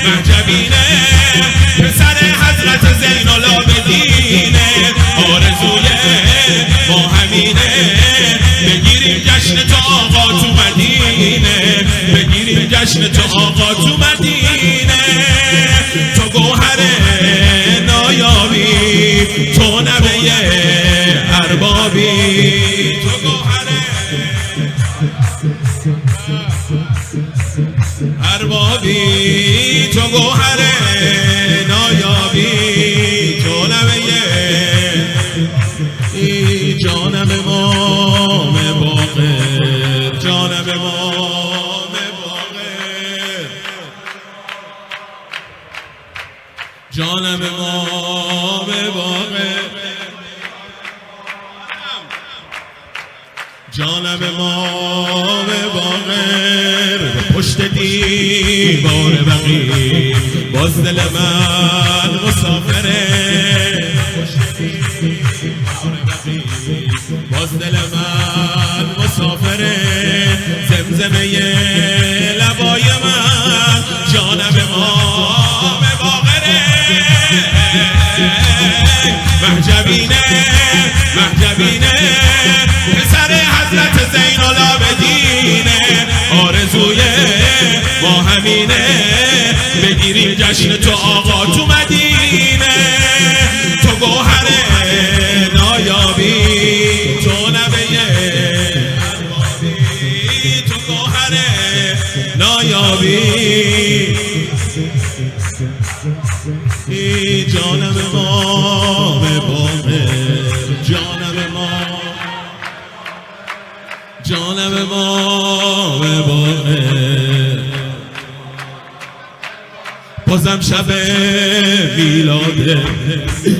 مهجبینه پسر حضرت زین العابدینه آرزوی ما همینه بگیریم جشن تو آقا تو مدینه بگیریم جشن تو آقا تو مدینه تو گوهر نایابی تو نبی اربابی تو گوهر اربابی تو گوهر نایابی تو نبی جانم امام باقر جانم امام باقر جانم امام باقر جانم امام باقر پشت دیوار بقیر باز دل من مسافره باز دل من مسافره زمزمه لبای من جانم امام باقره مهجبینه مهجبینه پسر حضرت زین العابدینه آرزوی ما همینه بگیریم جشن تو آقا تو مدینه تو گوهر نایابی تو نبی اربابی تو گوهر نایابی جانم امام باقر جانم امام جانم امام باقر بازم شب میلاده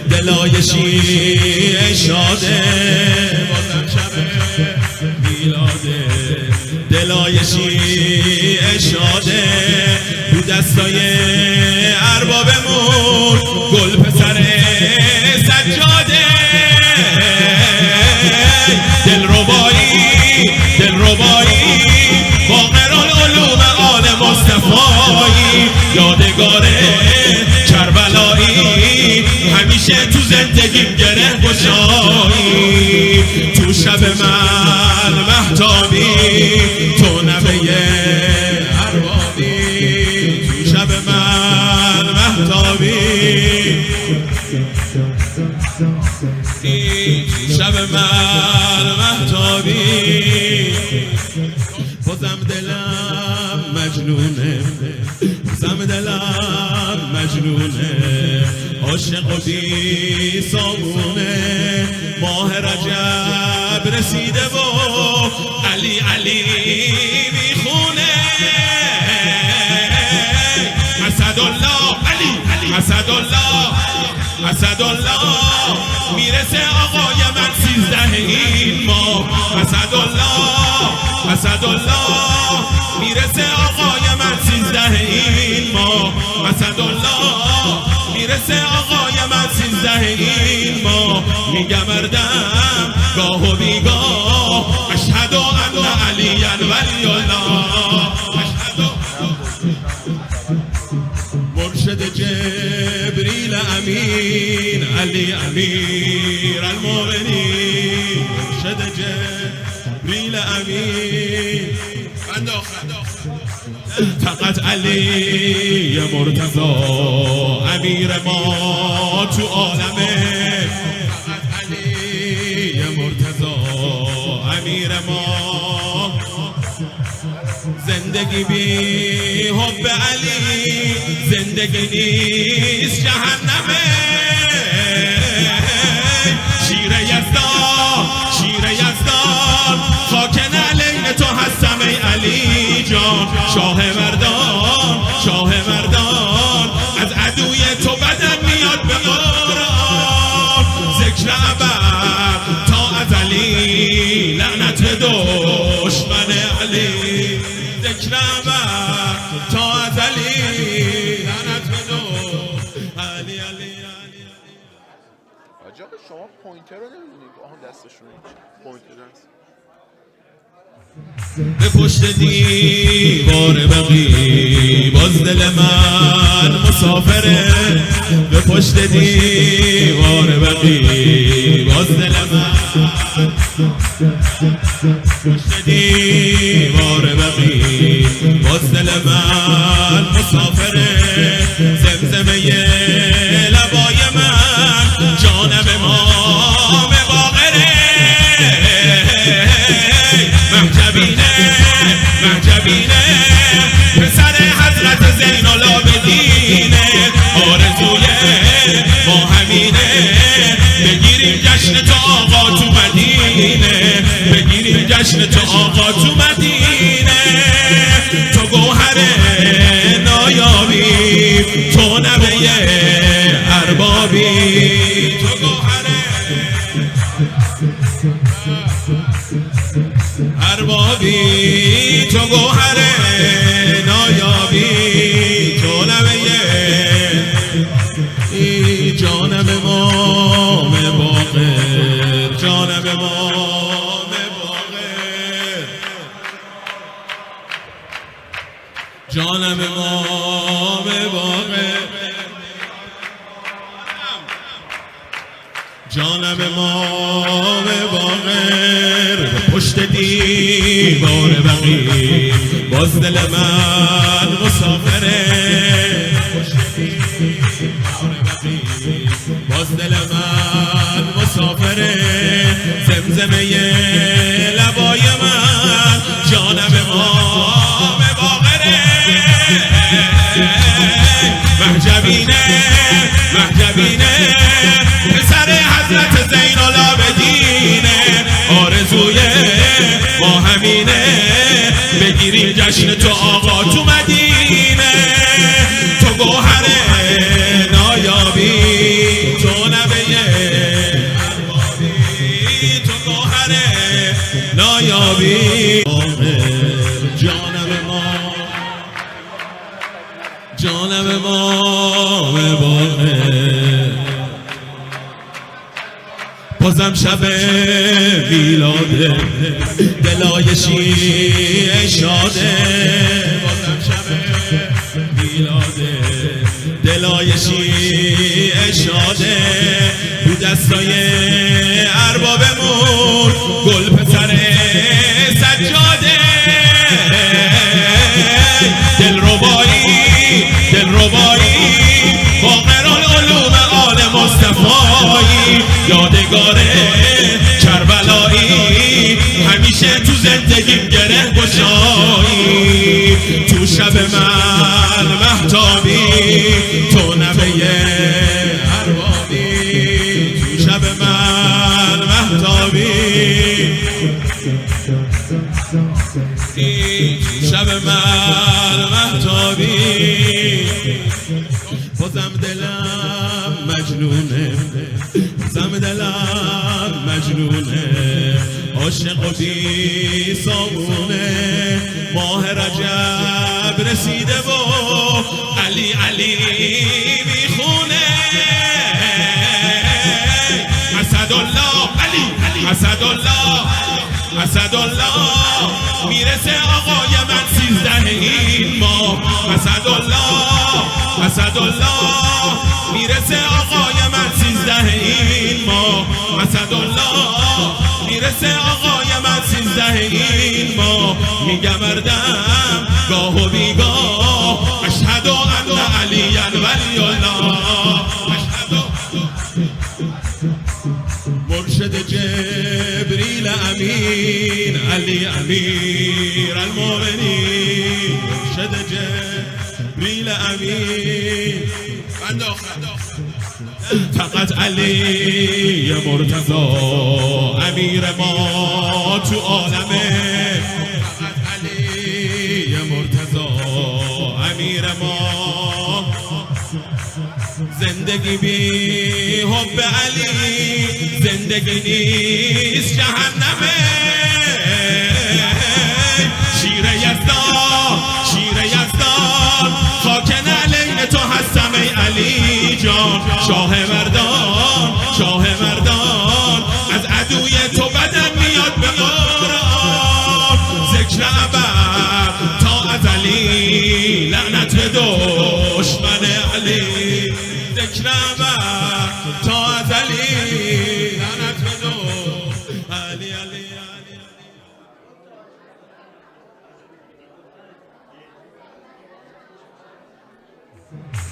دلای شیعه شاده بازم شب میلاده دلای شیعه شاده رو دستای اربابمون گل پسر سجاده دلربایی باقر العلوم آل مصطفایی یادگار کربلایی همیشه تو زندگیم گره گشایی تو شب من مهتابی تو نبی اربابی تو شب من مهتابی شب من مهتابی بازم دلم مجنونه بازم دلم مجنونه عاشق و بی صابونه ماه رجب رسیده و علی علی میخونه اسدالله علی اسدالله اسدالله میرسه آقای من 13 این ماه اسدالله میرسه آقای من 13 این ماه اسدالله میرسه آقای من 13 این ماه میگم اردم گاه و بیگاه اشهد ان علی ولی الله مرشد جبریل امین علی امیر المؤمنین مرشد جبریل امین فقط علی مرتضی امیر ما تو عالمه فقط علی مرتضی امیر ما زندگی بی حب علی زندگی نیست جهنمه شیر یزدان خاک نعلین تو هستم ای علی جان شاه مردان از عدوی تو بدن میاد به قرآن ذکر ابد تا ازلی لعنت به دشمن علی ذکر ابد تا ازلی لعنت به علی عجب شما پوینتر رو نمیدونید آها دستشون پوینتر هست به پشت دیوار بقیر باز دل من مسافره به پشت دیوار بقی باز دل من پشت دیوار بقی باز دل من مسافره زمزمه لبای من جانم امام باقره مهجبینه پسر حضرت زین العابدینه آرزوی ما همینه بگیریم جشن تو آقا تو مدینه بگیریم جشن تو آقا تو مدینه تو گوهر نایابی تو نوه اربابی تو گوهر اربابی تو گوهر نایابی تو نوه جانم امام باقر جانم امام باقر جانم امام باقر جانم امام باقر پشت دیوار بقی باز دل من مسافره پشت دیوار بقی باز دل من مسافره زمزمه لبای من جانم امام باقره مهجبینه پسر حضرت زین العابدینه آرزوی ما همینه بگیریم جشن تو آقا تو مدینه تو گوهر نایابی تو نوه اربابی تو گوهر نایابی جانم امام باقر بازم شب میلاده دلای شیعه شاده بازم شب میلاده دلای شیعه شاده رو دستای اربابمون گل پسر سجاده دلربایی باقر العلوم آل مصطفایی یادگار کربلایی همیشه تو زندگیم گره گشایی تو شب من مهتابی تو نوه اربابی تو شب من مهتابی شب من مهتابی بازم دلم مجنونه بازم دلم مجنونه عاشق و بی صابونه ماه رجب رسیده و علی میخونه اسدالله میرسه آقای من 13 این ماه اسدالله میرسه آقای من 13 این ماه اسدالله میرسه آقای من 13 این ماه میگم اردم گاه و بیگاه اشهد ان علی ولی الله مرشد جبریل امین علی امیر المؤمنین مرشد جبریل امین فقط علی مرتضی امیر ما تو عالمه فقط علی مرتضی امیر ما زندگی بی حب علی زندگی نیست جهنمه شیر یزدان خاک نعلین تو هستم ای علی جان شاه مردان از عدوی تو بدن میاد به قرآن ذکر ابد تا ازلی لعنت به دشمن علی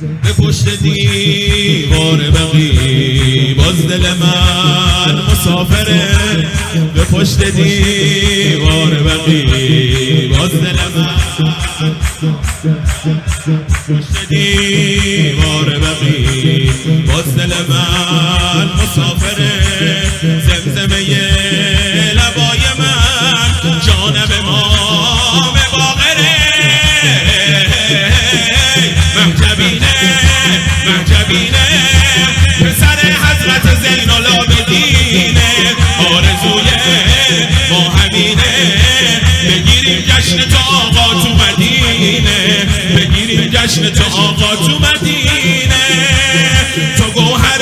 به پشت دیوار بقی باز دل من مسافره به پشت دیوار بقی باز دل من پشت دیوار بقی باز دل من مسافره زمزمه لبای من جانب امام باقره مهجبینه پسر حضرت زین العابدینه آرزوی ما همینه بگیریم جشن تو آقا تو مدینه بگیریم جشن تو آقا تو مدینه تو گوهر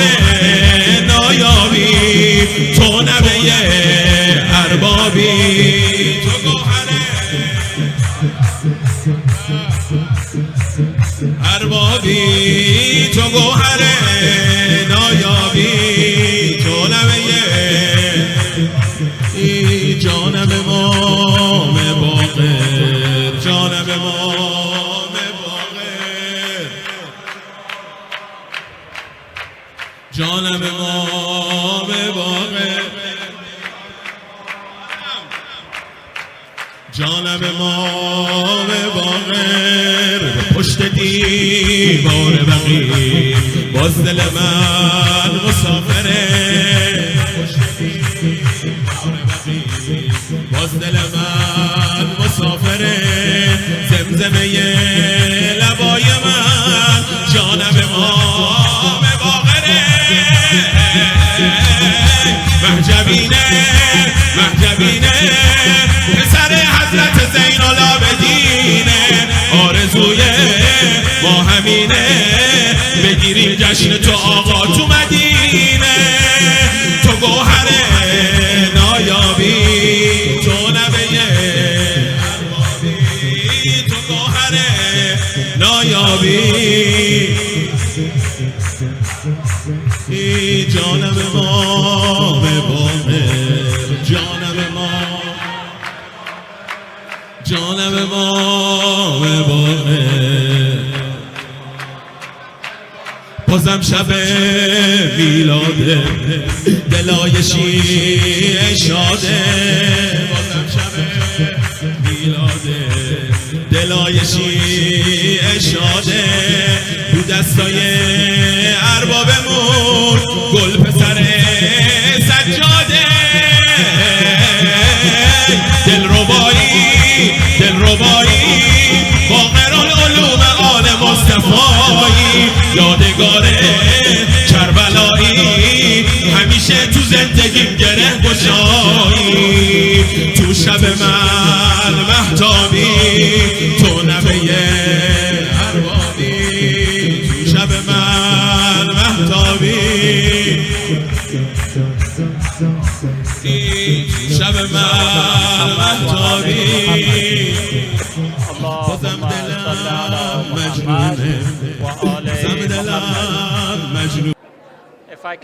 نایابی تو نوه اربابی تو گوهر اربابی تو گوهر نایابی تو نوه جانم امام باقر جانم امام باقر جانم امام باقر جانم امام باقر به پشت دیوار بقی باز دل من مسافره پشت دیوار بقی باز دل من مسافره زمزمه لبای من جانم امام باقره مهجبینه پسر حضرت زین العابدینه آرزوی ما همینه بگیریم جشن تو آقا تو مدینه تو گوهر نایابی تو نوه اربابی تو گوهر نایابی جانم امام باقر جانم امام جانم امام باقر بازم شب میلاده دلای شیعه شاده بازم شب میلاده دلای شیعه شاده تو دستای اربابمون گل پسر سجاده دلربایی باقر العلوم آل مصطفایی یادگار کربلایی همیشه تو زندگیم گره گشایی تو شب من مهتابی تو نوه اربابی تو شب من مهتابی شب من مهتابی بازم دلم مجنونه بازم دلم مجنونه.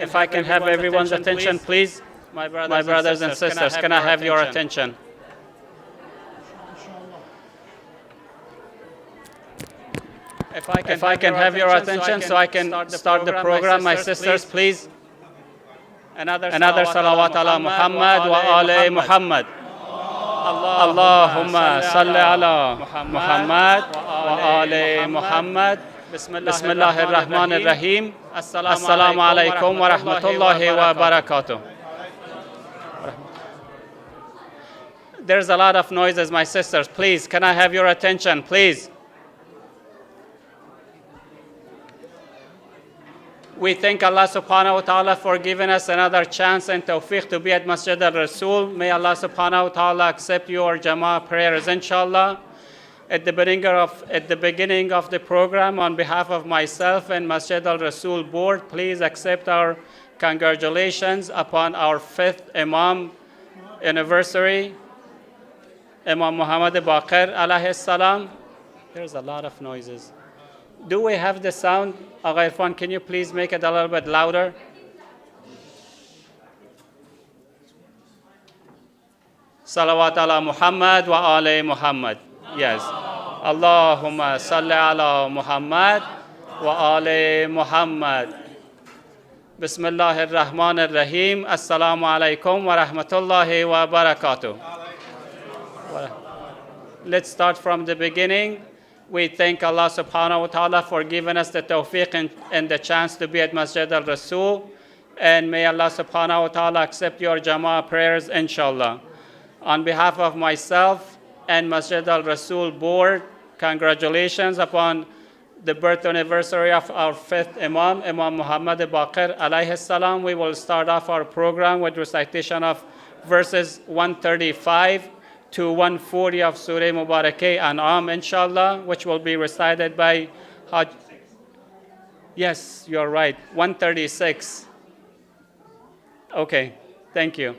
If I can have everyone's attention, please. My brothers and sisters, can I have your attention? If I can have your attention so I can start the program, my sisters, please. Another salawat ala Muhammad wa ala Muhammad. Allahumma salli ala Muhammad wa ala Muhammad. Bismillahir Rahmanir Rahim. Assalamu alaikum wa rahmatullahi wa barakatuh. There's a lot of noises, my sisters. Please, can I have your attention, please? We thank Allah subhanahu wa ta'ala for giving us another chance and tawfiq to be at Masjid al-Rasul. May Allah subhanahu wa ta'ala accept your Jama'ah prayers, inshallah. At the beginning of the program, on behalf of myself and Masjid al-Rasul board, please accept our congratulations upon our 5th Imam anniversary, Imam Muhammad al-Baqir alayhi salam. There's a lot of noises. Do we have the sound? Agha Irfan, can you please make it a little bit louder? Salawat ala Muhammad wa ala Muhammad. Yes. Allahumma salli ala Muhammad وآل محمد. بسم الله الرحمن الرحيم. السلام عليكم ورحمة الله وبركاته. Let's start from the beginning. We thank Allah subhanahu wa ta'ala for giving us the tawfiq and the chance to be at Masjid al-Rasul. And may Allah subhanahu wa ta'ala accept your Jama'ah prayers, inshallah. On behalf of myself and Masjid al-Rasul board, congratulations upon the birth anniversary of our fifth Imam, Imam Muhammad al-Baqir alayhi salam. We will start off our program with recitation of verses 135 to 140 of Surah Mubarakah An'am, inshallah, which will be recited by Hajj. Yes, you're right, 136. Okay, thank you.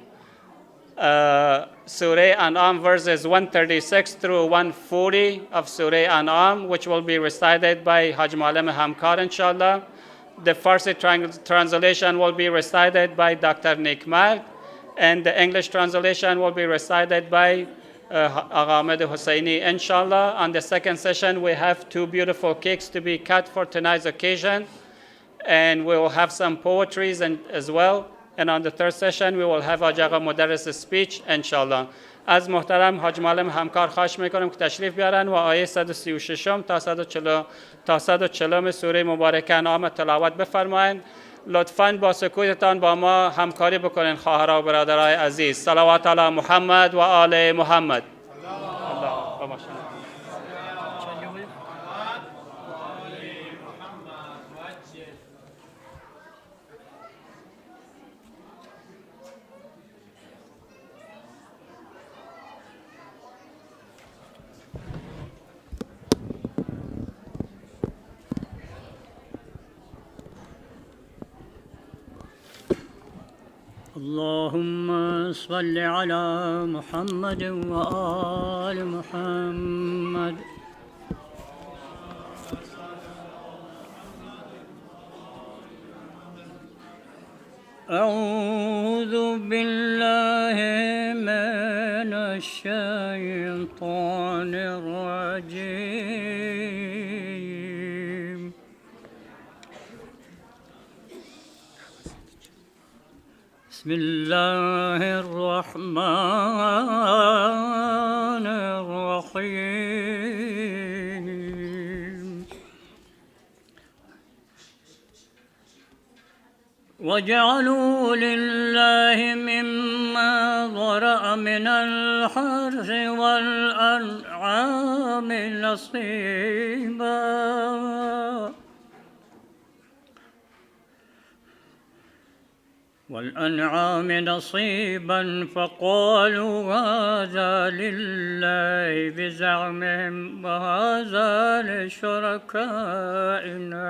Surah An'am verses 136 through 140 of Surah An'am, which will be recited by Hajj Malam Hamkar, inshallah. The Farsi translation will be recited by Dr. Nikmal, and the English translation will be recited by Ahmed Husseini, inshallah. On the second session, we have two beautiful cakes to be cut for tonight's occasion, and we will have some poetries as well. And on the third session, we will have Haj Agha Mudarris speech, inshallah. از محترم حاج معلم همکار خواهش میکنم که تشریف بیارن و آیه 136 تا 140 سوره مبارکه انعام تلاوت بفرمایند. لطفاً با سکوتتان با ما همکاری بکنین خواهرها و برادرای عزیز. صلوات علی محمد و آل محمد. اللهم صل على محمد وآل محمد. أعوذ بالله من الشيطان الرجيم. بسم الله الرحمن الرحيم. وجعلوا لله مما ذرأ من الحرث والأنعام نصيبا فقالوا هذا لله بزعمهم وهذا لشركائنا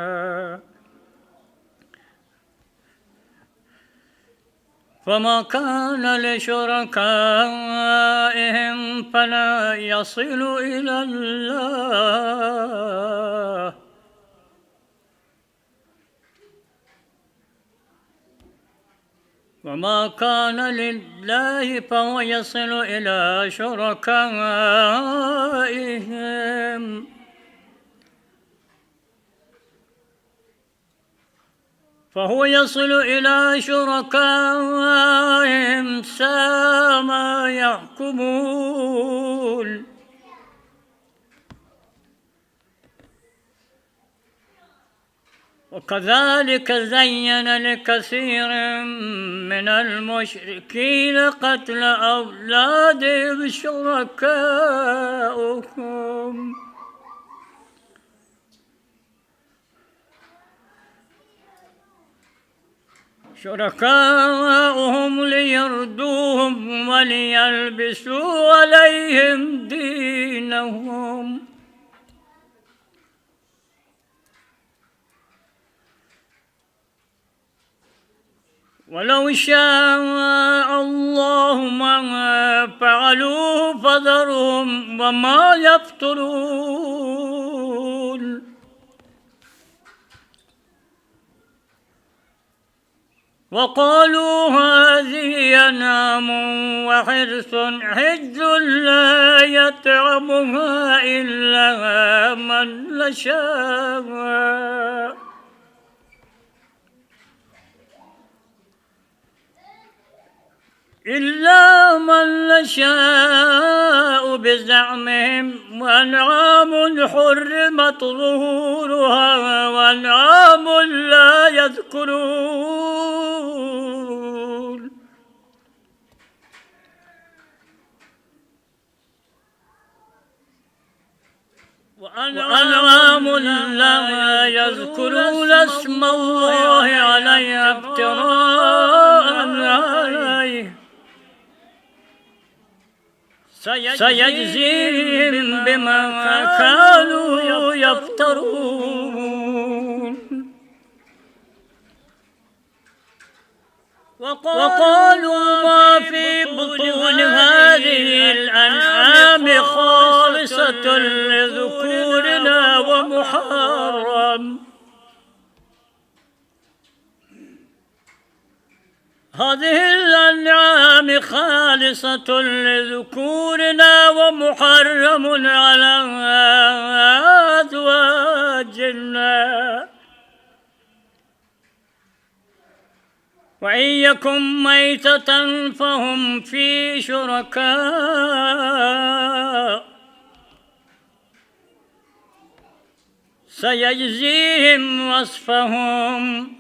فما كان لشركائهم فلا يصل إلى الله وما كان لله فهو يصل إلى شركائهم ساء ما يحكمون. وكذلك زين لكثير من المشركين قتل أولادهم شركاؤهم ليردوهم وليلبسوا عليهم دينهم ولو شاء الله ما فعلوه فذرهم وما يفترون. وقالوا هذه أنعام وحرث حج لا يطعمها إلا من نشاء بزعمهم، وأنعام حرمت ظهورها وأنعام لا يذكرون. وأنعام لا يذكرون اسم الله عليها افتراء عليه سيجزيهم بما كانوا يفترون. وقالوا ما في بطون هذه الأنعام خالصة لذكورنا ومحرم. هذه الأنعام خالصة لذكورنا ومحرم على أزواجنا، وإن يكن ميتة فهم في شركاء سيجزيهم وصفهم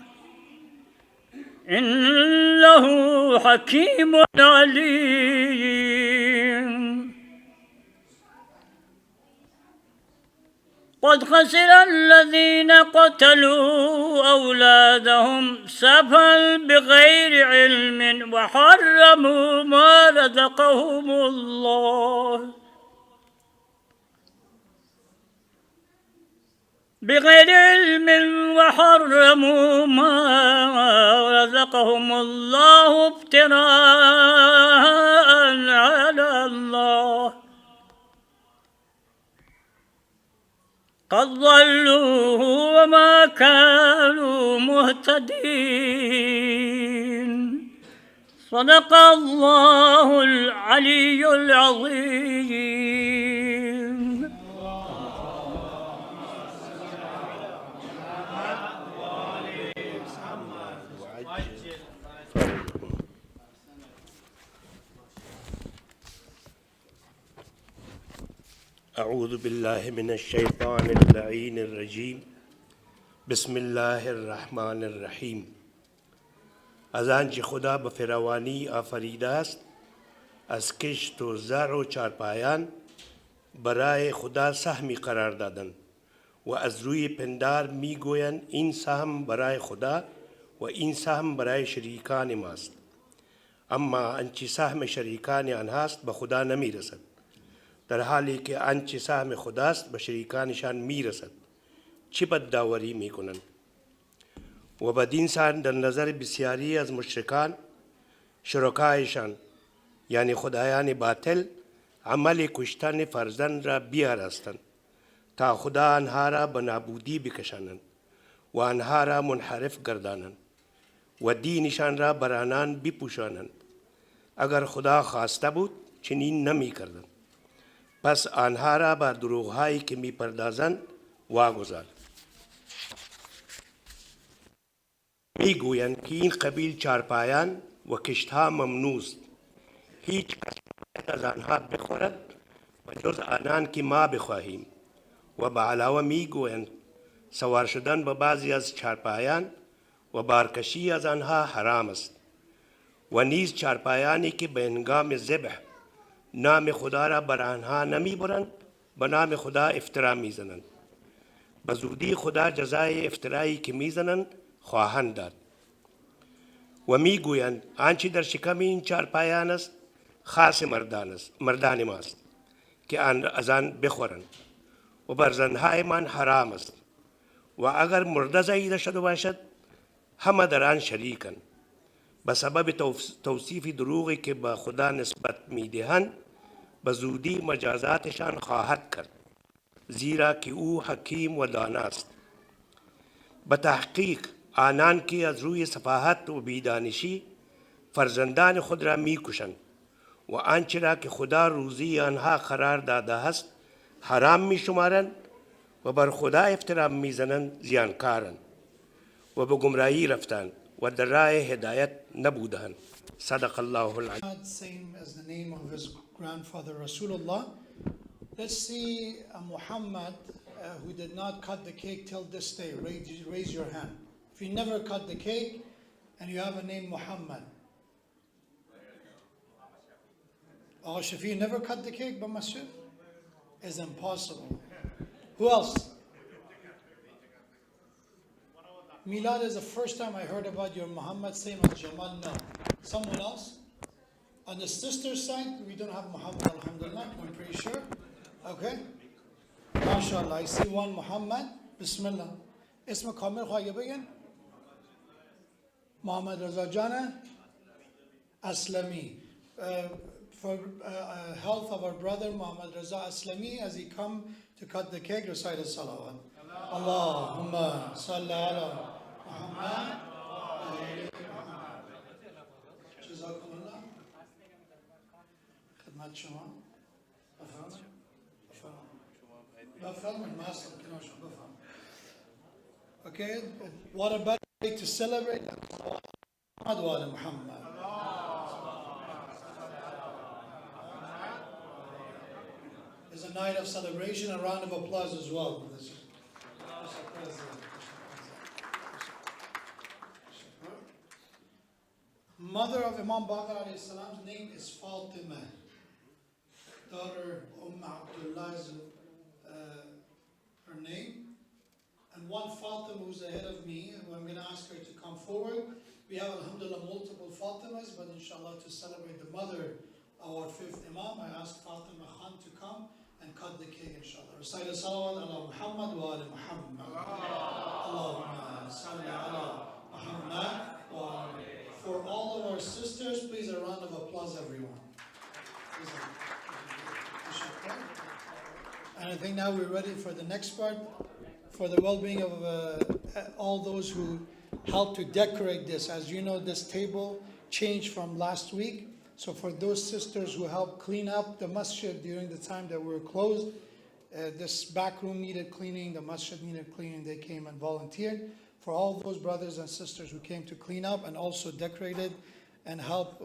إنه حكيم عليم. قد خسر الذين قتلوا أولادهم سفها بغير علم وحرموا ما رزقهم الله بغير علم وحرموا ما رزقهم الله افتراء على الله قد ضلوا وما كانوا مهتدين. صدق الله العلي العظيم. أعوذ بالله من الشيطان اللعين الرجيم. بسم الله الرحمن الرحیم. از آنچه خدا به فراوانی آفریده است از کشت و زرع و چارپایان برای خدا سهمی قرار دادن و از روی پندار میگویند این سهم برای خدا و این سهم برای شریکان ماست، اما آنچه سهم شریکان آنهاست به خدا نمیرسد، در حالی که آنچه سهم خداست به شریکانشان میرسد. چه بدداوری میکنند؟ و بدین سان در نظر بسیاری از مشرکان شرکایشان یعنی خدایان باطل عمل کشتن فرزند را بیاراستند تا خدا آنها را به نابودی بکشانند و آنها را منحرف گردانند و دینشان را بر آنان بپوشانند. اگر خدا خواسته بود چنین نمی کردند. پس آنها را بر دروغهایی که می پردازند واگذار. می گویند که این قبیل چارپایان و کشتها ممنوع است. هیچ کس از آنها بخورد و جز آنان که ما بخواهیم. و به علاوه می گویند سوار شدن به بعضی از چارپایان و بارکشی از آنها حرام است. و نیز چارپایانی که به هنگام ذبح نام خدا را بر آنها نمی برند به نام خدا افترا می زنند. به زودی خدا جزای افترایی که می زنند خواهند داد. و می گویند آنچه در شکم این چارپایان است خاص مردان ماست که از آن بخورند و بر زنهای من حرام است و اگر مرده زاییده شده باشد همه در آن شریکند. به سبب توصیف دروغی که به خدا نسبت می دهند به زودی مجازاتشان خواهد کرد، زیرا که او حکیم و داناست. به تحقیق آنان که از روی سفاهت و بیدانشی فرزندان خود را میکشند و آنچه را که خدا روزی آنها قرار داده است حرام میشمارند و بر خدا افترا میزنند زیانکارند و به گمراهی رفتند و در راه هدایت نبودند. صدق الله العظیم. Same as the name of his grandfather Rasulullah. Let's see Muhammad who did not cut the cake till this day. Raise your hand. If you never cut the cake and you have a name Muhammad. Oh, Shafi, you never cut the cake by masjid? It's impossible. Who else? Milad is the first time I heard about your Muhammad, same as Jamal. No. Someone else? On the sister's side, we don't have Muhammad, alhamdulillah, I'm pretty sure. Okay? MashaAllah, I see one Muhammad. Bismillah. Isma Kamil Khwaye begin? Muhammad Raza Jana Aslami. For health of our brother Muhammad Raza Aslami as he come to cut the cake, recite a salawat. Allahumma salli ala Muhammad. Jazakumullah. خدمت شما. بفهم. Okay, what a better way to celebrate Muhammad. It's a night of celebration, a round of applause as well. Mother of Imam Baqir alayhi salam's name is Fatima. Daughter Abdullah is her name. And one Fatima who's ahead of me, who I'm going to ask her to come forward. We have, alhamdulillah, multiple Fatimas, but inshallah to celebrate the mother of our fifth Imam, I ask Fatima Khan to come and cut the cake, inshallah. Recite a salawat ala Muhammad wa ala Muhammad. Allahumma salli ala Muhammad wa ala. For all of our sisters, please a round of applause, everyone. And I think now we're ready for the next part, for the well-being of all those who helped to decorate this. As you know, this table changed from last week. So for those sisters who helped clean up the masjid during the time that we were closed, this back room needed cleaning, the masjid needed cleaning, they came and volunteered. For all those brothers and sisters who came to clean up and also decorated and help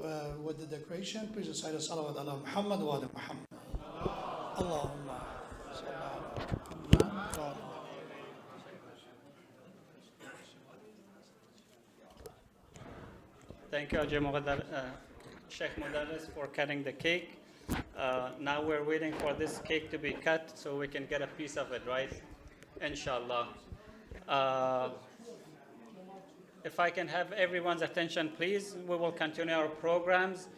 with the decoration, please recite a salawat ala Muhammad wa ala Muhammad. Allahumma salli ala Muhammad. Thank you, Sheikh Mudarris, for cutting the cake. Now we're waiting for this cake to be cut so we can get a piece of it, right? Inshallah. If I can have everyone's attention, please, we will continue our programs.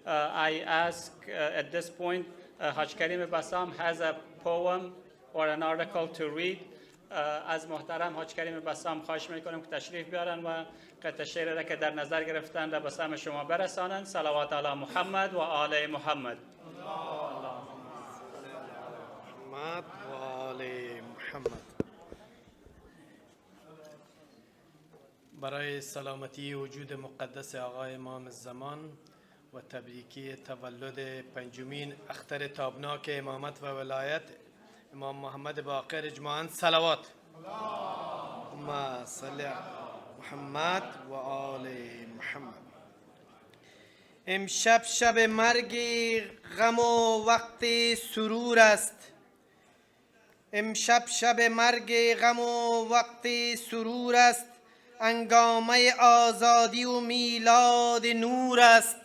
I ask at this point, Haj Karim Bassam has a poem or an article to read. از محترم حاج کریم بسام خواهش میکنم که تشریف بیارن و قطع شعر را که در نظر گرفتن را به سمع شما برسانند. صلوات علی محمد و آل محمد. محمد و آل محمد. برای سلامتی وجود مقدس آقای امام الزمان و تبریکی تولد پنجمین اختر تابناک امامت و ولایت امام محمد باقر اجماعاً صلوات. اللهم صل علی محمد و آل محمد. امشب شب مرگ غم و وقت سرور است. امشب شب مرگ غم و وقت سرور است. انگامه آزادی و میلاد نور است.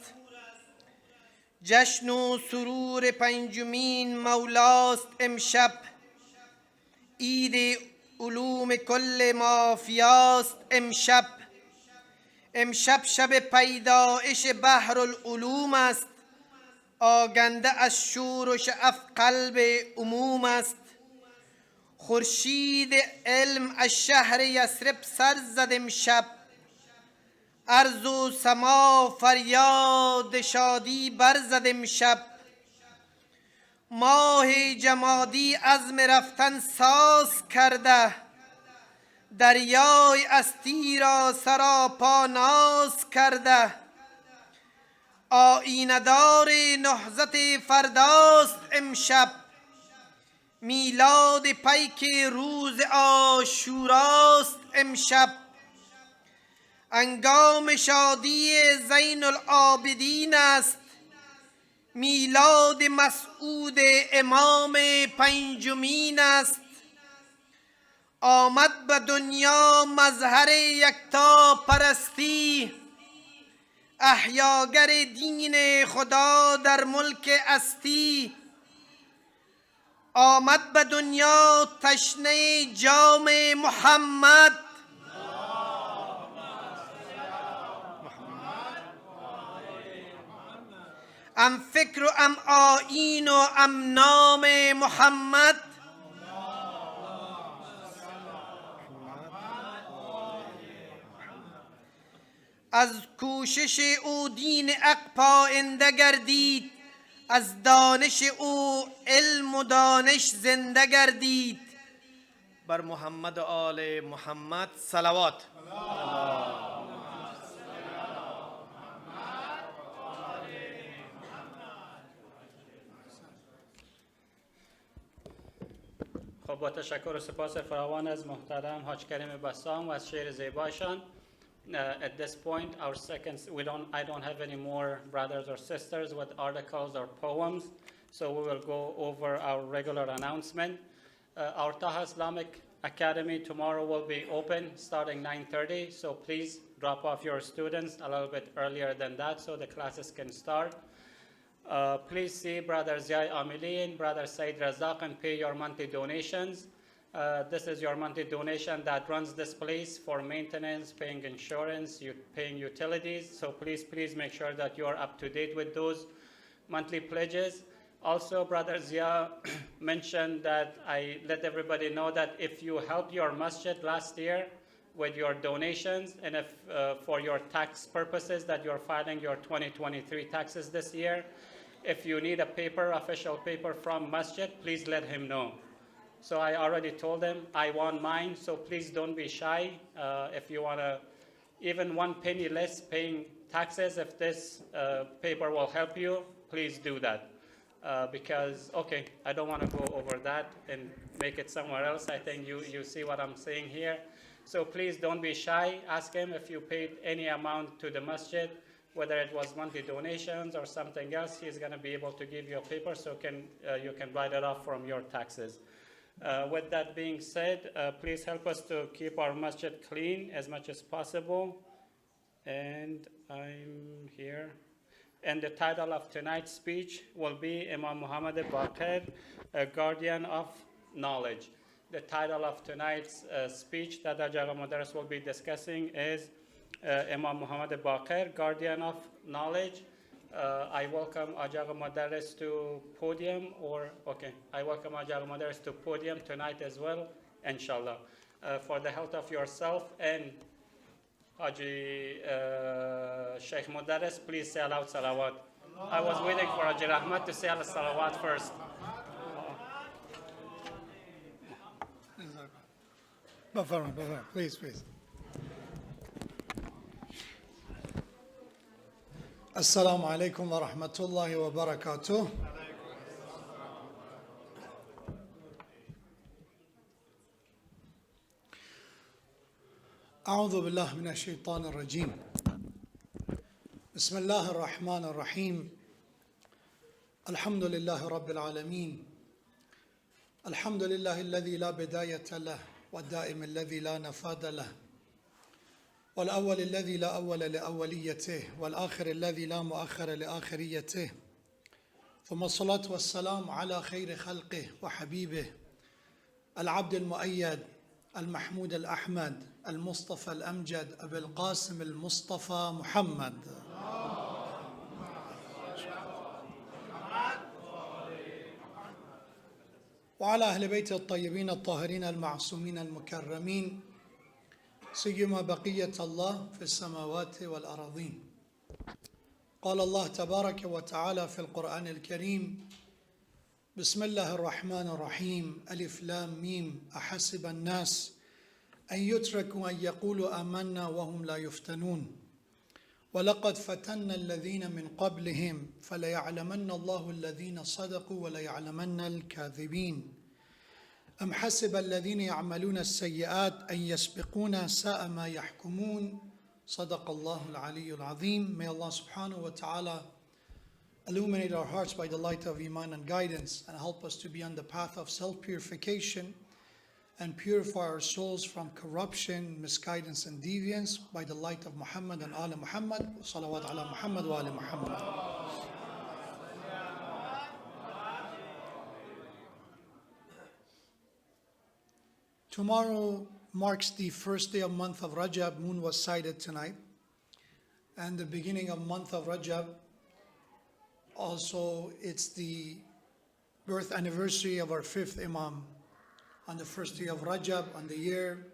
جشن و سرور پنجمین مولاست امشب. عید علوم کل مافیاست امشب. امشب شب پیدایش بحر العلوم است. آگنده از شور و شعف قلب عموم است. خورشید علم از شهر یثرب سر زد امشب. ارض و سما فریاد شادی برزد امشب. ماه جمادی عزم رفتن ساز کرده. دریای استی را سراپا ناز کرده، آییندار نهضت فرداست امشب، میلاد پیک روز عاشوراست امشب، انگام شادی زین العابدین است، میلاد مسعود امام پنجمین است، آمد به دنیا مظهر یکتا پرستی، احیاگر دین خدا در ملک استی، آمد به دنیا تشنه جام محمد، ام فکر و ام آیین و ام نام محمد، از کوشش او دین حق پاینده گردید، از دانش او علم و دانش زنده گردید. بر محمد و آل محمد صلوات. خب با تشکر و سپاس فراوان از محترم حاج کریم بسام و از شعر زیباشان. At this point, I don't have any more brothers or sisters with articles or poems, so we will go over our regular announcement. Our Taha Islamic Academy tomorrow will be open starting 9:30, so please drop off your students a little bit earlier than that so the classes can start. Please see Brother Ziyai Amilin, Brother Said Razak, and pay your monthly donations. This is your monthly donation that runs this place for maintenance, paying insurance, paying utilities. So please make sure that you are up to date with those monthly pledges. Also, Brother Zia mentioned that I let everybody know that if you helped your masjid last year with your donations, and if for your tax purposes that you're filing your 2023 taxes this year, if you need a paper, official paper from masjid, please let him know. So I already told him I want mine, so please don't be shy. If you want to, even 1 penny less paying taxes, if this paper will help you, please do that. Because, okay, I don't want to go over that and make it somewhere else. I think you see what I'm saying here. So please don't be shy. Ask him if you paid any amount to the masjid, whether it was monthly donations or something else. He's going to be able to give you a paper so you can write it off from your taxes. With that being said, please help us to keep our masjid clean as much as possible. And I'm here. And the title of tonight's speech will be Imam Muhammad al-Baqir, a guardian of knowledge. The title of tonight's speech that Ajaga Mudaris will be discussing is Imam Muhammad al-Baqir, guardian of knowledge. I welcome Ajaga Mudaris to podium, I welcome Ajaga Mudaris to podium tonight as well, inshallah. For the health of yourself and Haji Sheikh Mudaris, please say aloud salawat. I was waiting for Haji Rahmat to say al salawat first. Please. Assalamu alaikum wa rahmatullahi wa barakatuh. أعوذ بالله من الشيطان الرجيم. بسم الله الرحمن الرحيم. الحمد لله رب العالمين. الحمد لله الذي لا بداية له والدائم الذي لا نفاد له والأول الذي لا أول لأوليته والآخر الذي لا مؤخر لآخريته ثم الصلاة والسلام على خير خلقه وحبيبه العبد المؤيد المحمود الأحمد المصطفى الأمجد أبي القاسم المصطفى محمد وعلى أهل بيت الطيبين الطاهرين المعصومين المكرمين سيما بقية الله في السماوات والأراضين. قال الله تبارك وتعالى في القرآن الكريم: بسم الله الرحمن الرحيم ألف لام ميم أحسب الناس أن يتركوا أن يقولوا آمنا وهم لا يفتنون ولقد فتنا الذين من قبلهم فليعلمن الله الذين صدقوا وليعلمن الكاذبين أم حسب الذين يعملون السيئات أن يسبقونا ساء ما يحكمون صدق الله العلي العظيم. May Allah subhanahu wa ta'ala illuminate our hearts by the light of Iman and guidance and help us to be on the path of self-purification and purify our souls from corruption, misguidance and deviance by the light of Muhammad and Ali Muhammad. Salawat ala Muhammad wa Ali Muhammad. Tomorrow marks the first day of month of Rajab. Moon was sighted tonight. And the beginning of month of Rajab, also it's the birth anniversary of our fifth Imam on the first day of Rajab on the year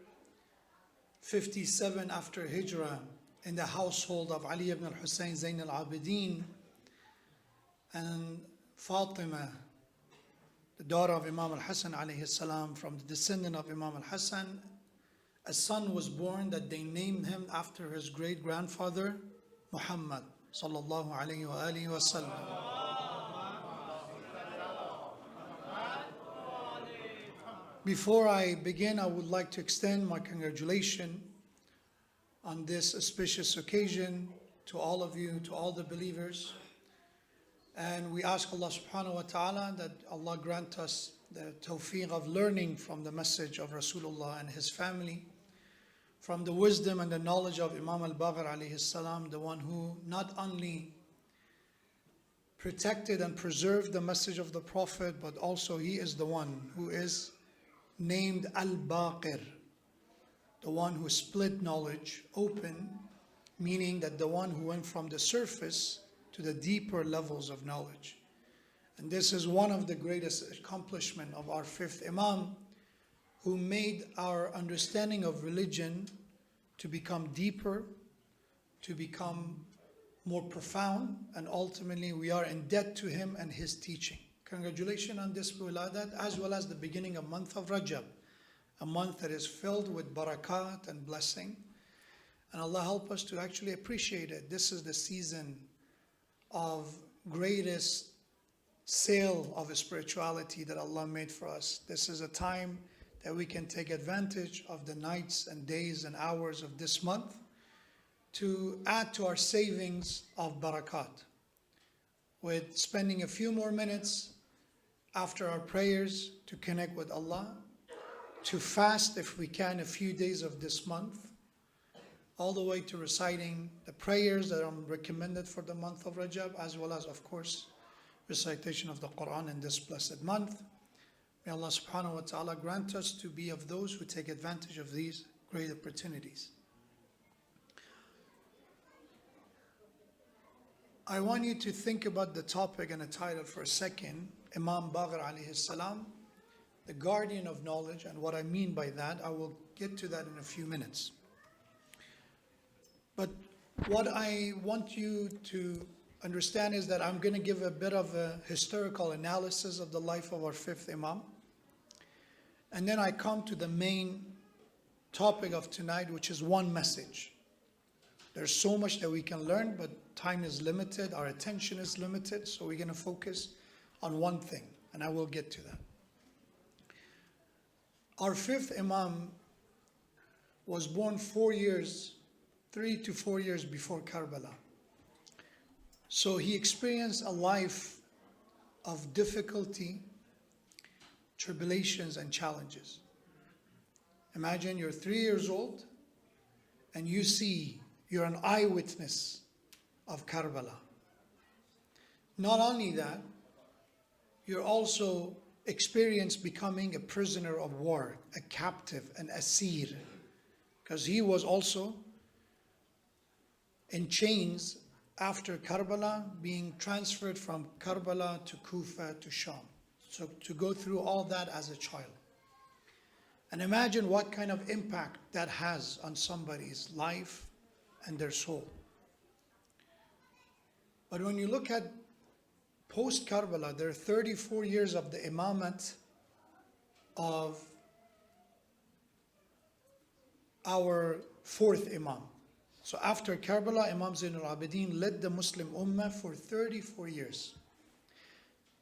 57 after Hijrah in the household of Ali ibn al-Hussein Zain al-Abidin and Fatima, the daughter of Imam al-Hassan alayhi salam, from the descendant of Imam al-Hassan. A son was born that they named him after his great grandfather Muhammad sallallahu alayhi wa alihi wa sallam. Before I begin, I would like to extend my congratulations on this auspicious occasion to all of you, to all the believers. And we ask Allah subhanahu wa ta'ala that Allah grant us the tawfiq of learning from the message of Rasulullah and his family, from the wisdom and the knowledge of Imam al-Baqir alayhi salam, the one who not only protected and preserved the message of the Prophet, but also he is the one who is named al-Baqir, the one who split knowledge open, meaning that the one who went from the surface to the deeper levels of knowledge. And this is one of the greatest accomplishments of our fifth Imam, who made our understanding of religion to become deeper, to become more profound, and ultimately we are in debt to him and his teaching. Congratulations on this Wiladat, as well as the beginning of month of Rajab, a month that is filled with barakat and blessing. And Allah help us to actually appreciate it. This is the season of greatest sale of spirituality that Allah made for us. This is a time that we can take advantage of the nights and days and hours of this month to add to our savings of barakat, with spending a few more minutes after our prayers to connect with Allah, to fast if we can a few days of this month, all the way to reciting the prayers that are recommended for the month of Rajab, as well as, of course, recitation of the Quran in this blessed month. May Allah subhanahu wa ta'ala grant us to be of those who take advantage of these great opportunities. I want you to think about the topic and the title for a second. Imam Baqir alayhi salam, the guardian of knowledge, and what I mean by that, I will get to that in a few minutes. But what I want you to understand is that I'm going to give a bit of a historical analysis of the life of our fifth Imam. And then I come to the main topic of tonight, which is one message. There's so much that we can learn, but time is limited, our attention is limited, so we're going to focus on one thing, and I will get to that. Our fifth Imam was born 3 to 4 years before Karbala. So he experienced a life of difficulty, tribulations, and challenges. Imagine you're 3 years old and you're an eyewitness of Karbala. Not only that, you're also experienced becoming a prisoner of war, a captive, an asir, because he was also in chains after Karbala, being transferred from Karbala to Kufa to Sham. So to go through all that as a child. And imagine what kind of impact that has on somebody's life and their soul. But when you look at post-Karbala, there are 34 years of the imamate of our fourth Imam. So after Karbala, Imam Zain al-Abidin led the Muslim Ummah for 34 years.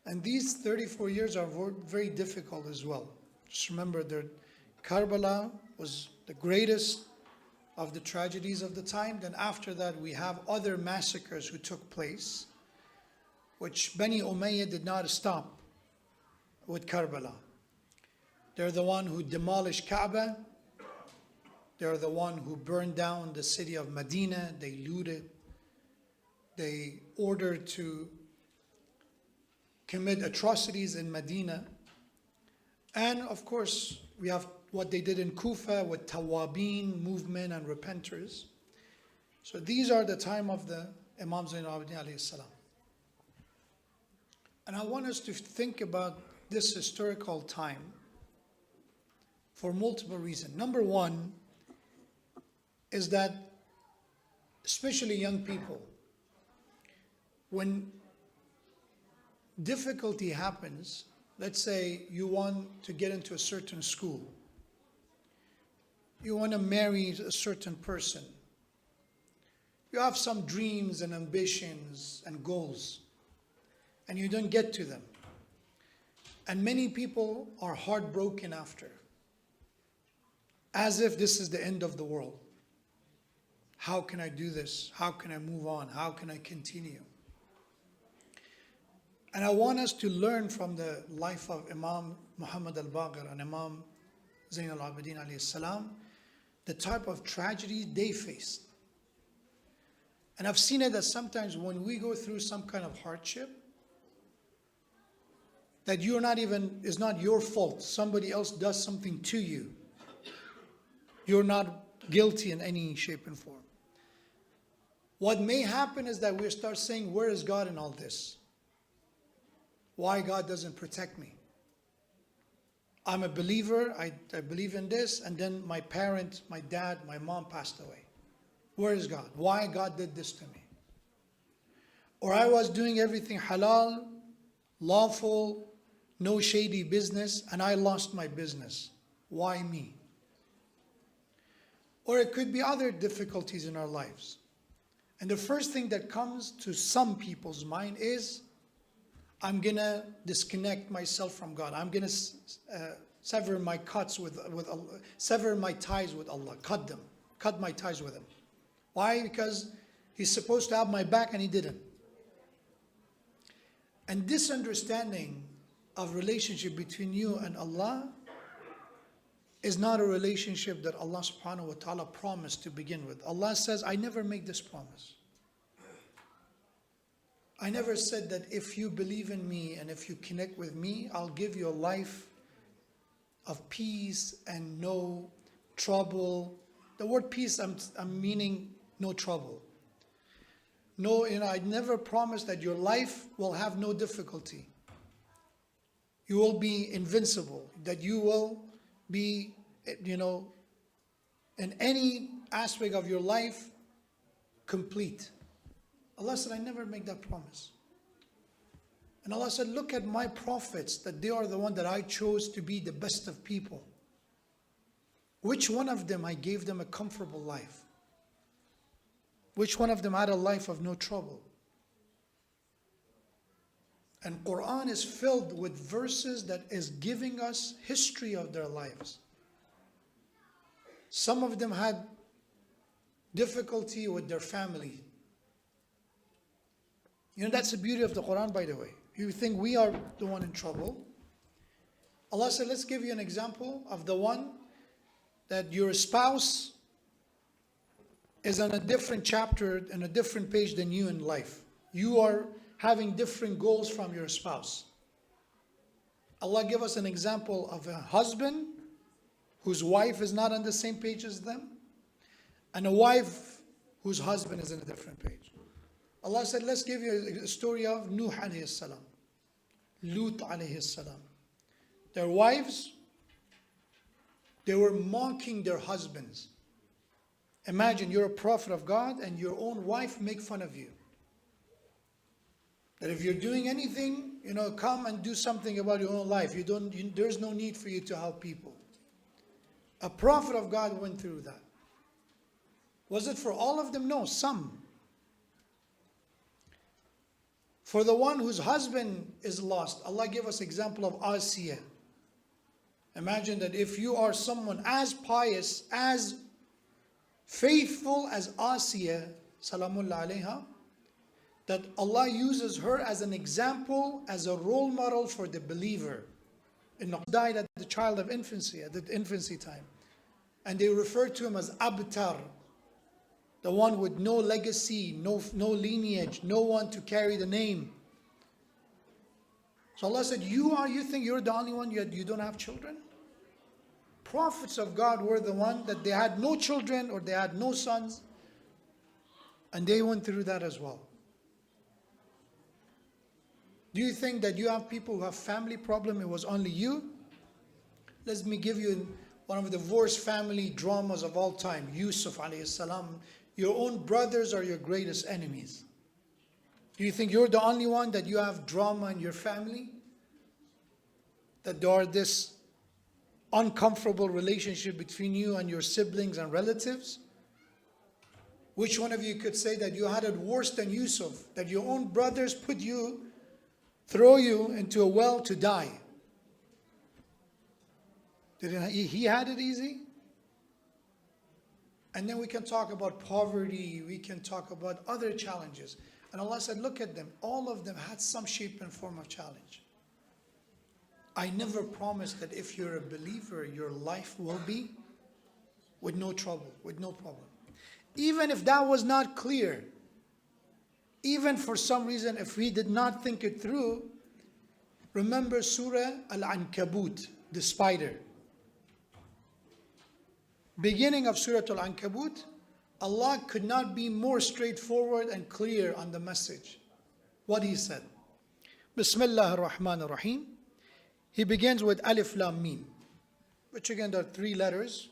And these 34 years are very difficult as well. Just remember that Karbala was the greatest of the tragedies of the time. Then after that, we have other massacres who took place, which Bani Umayyah did not stop with Karbala. They're the one who demolished Kaaba. They're the one who burned down the city of Medina. They looted. They ordered to commit atrocities in Medina. And of course, we have what they did in Kufa with Tawabin movement and repenters. So these are the time of the Imam Zain al-Abidin alayhi salam. And I want us to think about this historical time for multiple reasons. Number one is that, especially young people, when difficulty happens, let's say you want to get into a certain school, you want to marry a certain person, you have some dreams and ambitions and goals, and you don't get to them. And many people are heartbroken after, as if this is the end of the world. How can I do this? How can I move on? How can I continue? And I want us to learn from the life of Imam Muhammad al-Baqir and Imam Zain al-Abidin alayhi salam, the type of tragedy they faced. And I've seen it that sometimes when we go through some kind of hardship, that it's not your fault. Somebody else does something to you. You're not guilty in any shape and form. What may happen is that we start saying, where is God in all this? Why God doesn't protect me? I'm a believer, I believe in this, and then my parent, my dad, my mom passed away. Where is God? Why God did this to me? Or I was doing everything halal, lawful, no shady business, and I lost my business. Why me? Or it could be other difficulties in our lives. And the first thing that comes to some people's mind is, I'm going to disconnect myself from God. I'm going to sever my ties with Allah. Cut my ties with Him. Why? Because He's supposed to have my back and He didn't. And this understanding of relationship between you and Allah is not a relationship that Allah subhanahu wa ta'ala promised to begin with. Allah says, I never make this promise. I never said that if you believe in me and if you connect with me, I'll give you a life of peace and no trouble. The word peace, I'm meaning no trouble. No, I never promised that your life will have no difficulty. You will be invincible, that you will be, in any aspect of your life, complete. Allah said, I never make that promise. And Allah said, look at my prophets, that they are the one that I chose to be the best of people. Which one of them I gave them a comfortable life? Which one of them had a life of no trouble? And Quran is filled with verses that is giving us history of their lives. Some of them had difficulty with their family. That's the beauty of the Quran, by the way. You think we are the one in trouble. Allah said, let's give you an example of the one that your spouse is on a different chapter and a different page than you in life. You are having different goals from your spouse. Allah gave us an example of a husband whose wife is not on the same page as them, and a wife whose husband is on a different page. Allah said, let's give you a story of Nuh alayhi salam, Lut alayhi salam. Their wives, they were mocking their husbands. Imagine you're a prophet of God and your own wife make fun of you. That if you're doing anything, come and do something about your own life. There's no need for you to help people. A prophet of God went through that. Was it for all of them? No, some. For the one whose husband is lost, Allah gave us example of Asiya. Imagine that if you are someone as pious, as faithful as Asiya, salamullah alayha, that Allah uses her as an example, as a role model for the believer. And died at the child of infancy, at the infancy time. And they refer to him as Abtar, the one with no legacy, no lineage, no one to carry the name. So Allah said, you think you're the only one, you don't have children? Prophets of God were the one that they had no children or they had no sons, and they went through that as well. Do you think that you have people who have family problem, it was only you? Let me give you one of the worst family dramas of all time. Yusuf alayhi salam. Your own brothers are your greatest enemies. Do you think you're the only one that you have drama in your family? That there are this uncomfortable relationship between you and your siblings and relatives? Which one of you could say that you had it worse than Yusuf? That your own brothers throw you into a well to die? He had it easy? And then we can talk about poverty, we can talk about other challenges. And Allah said, look at them, all of them had some shape and form of challenge. I never promised that if you're a believer, your life will be with no trouble, with no problem. Even if that was not clear, even for some reason, if we did not think it through, remember Surah al-Ankabut, the spider. Beginning of Surah al-Ankabut, Allah could not be more straightforward and clear on the message. What He said. Bismillah ar-Rahman ar-Rahim. He begins with Alif Lam Mim, which again there are 3 letters.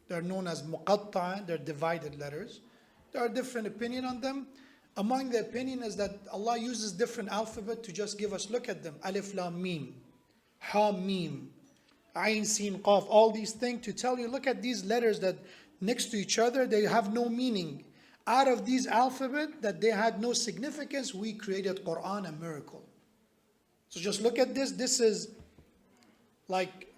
They're known as muqatta'a, they're divided letters. There are different opinion on them. Among the opinion is that Allah uses different alphabet to just give us, look at them, Alif Lam Mim, Ha Mim, Ain Sin Qaf, all these things to tell you, look at these letters that next to each other, they have no meaning. Out of these alphabet that they had no significance, we created Quran, a miracle. So just look at this. This is like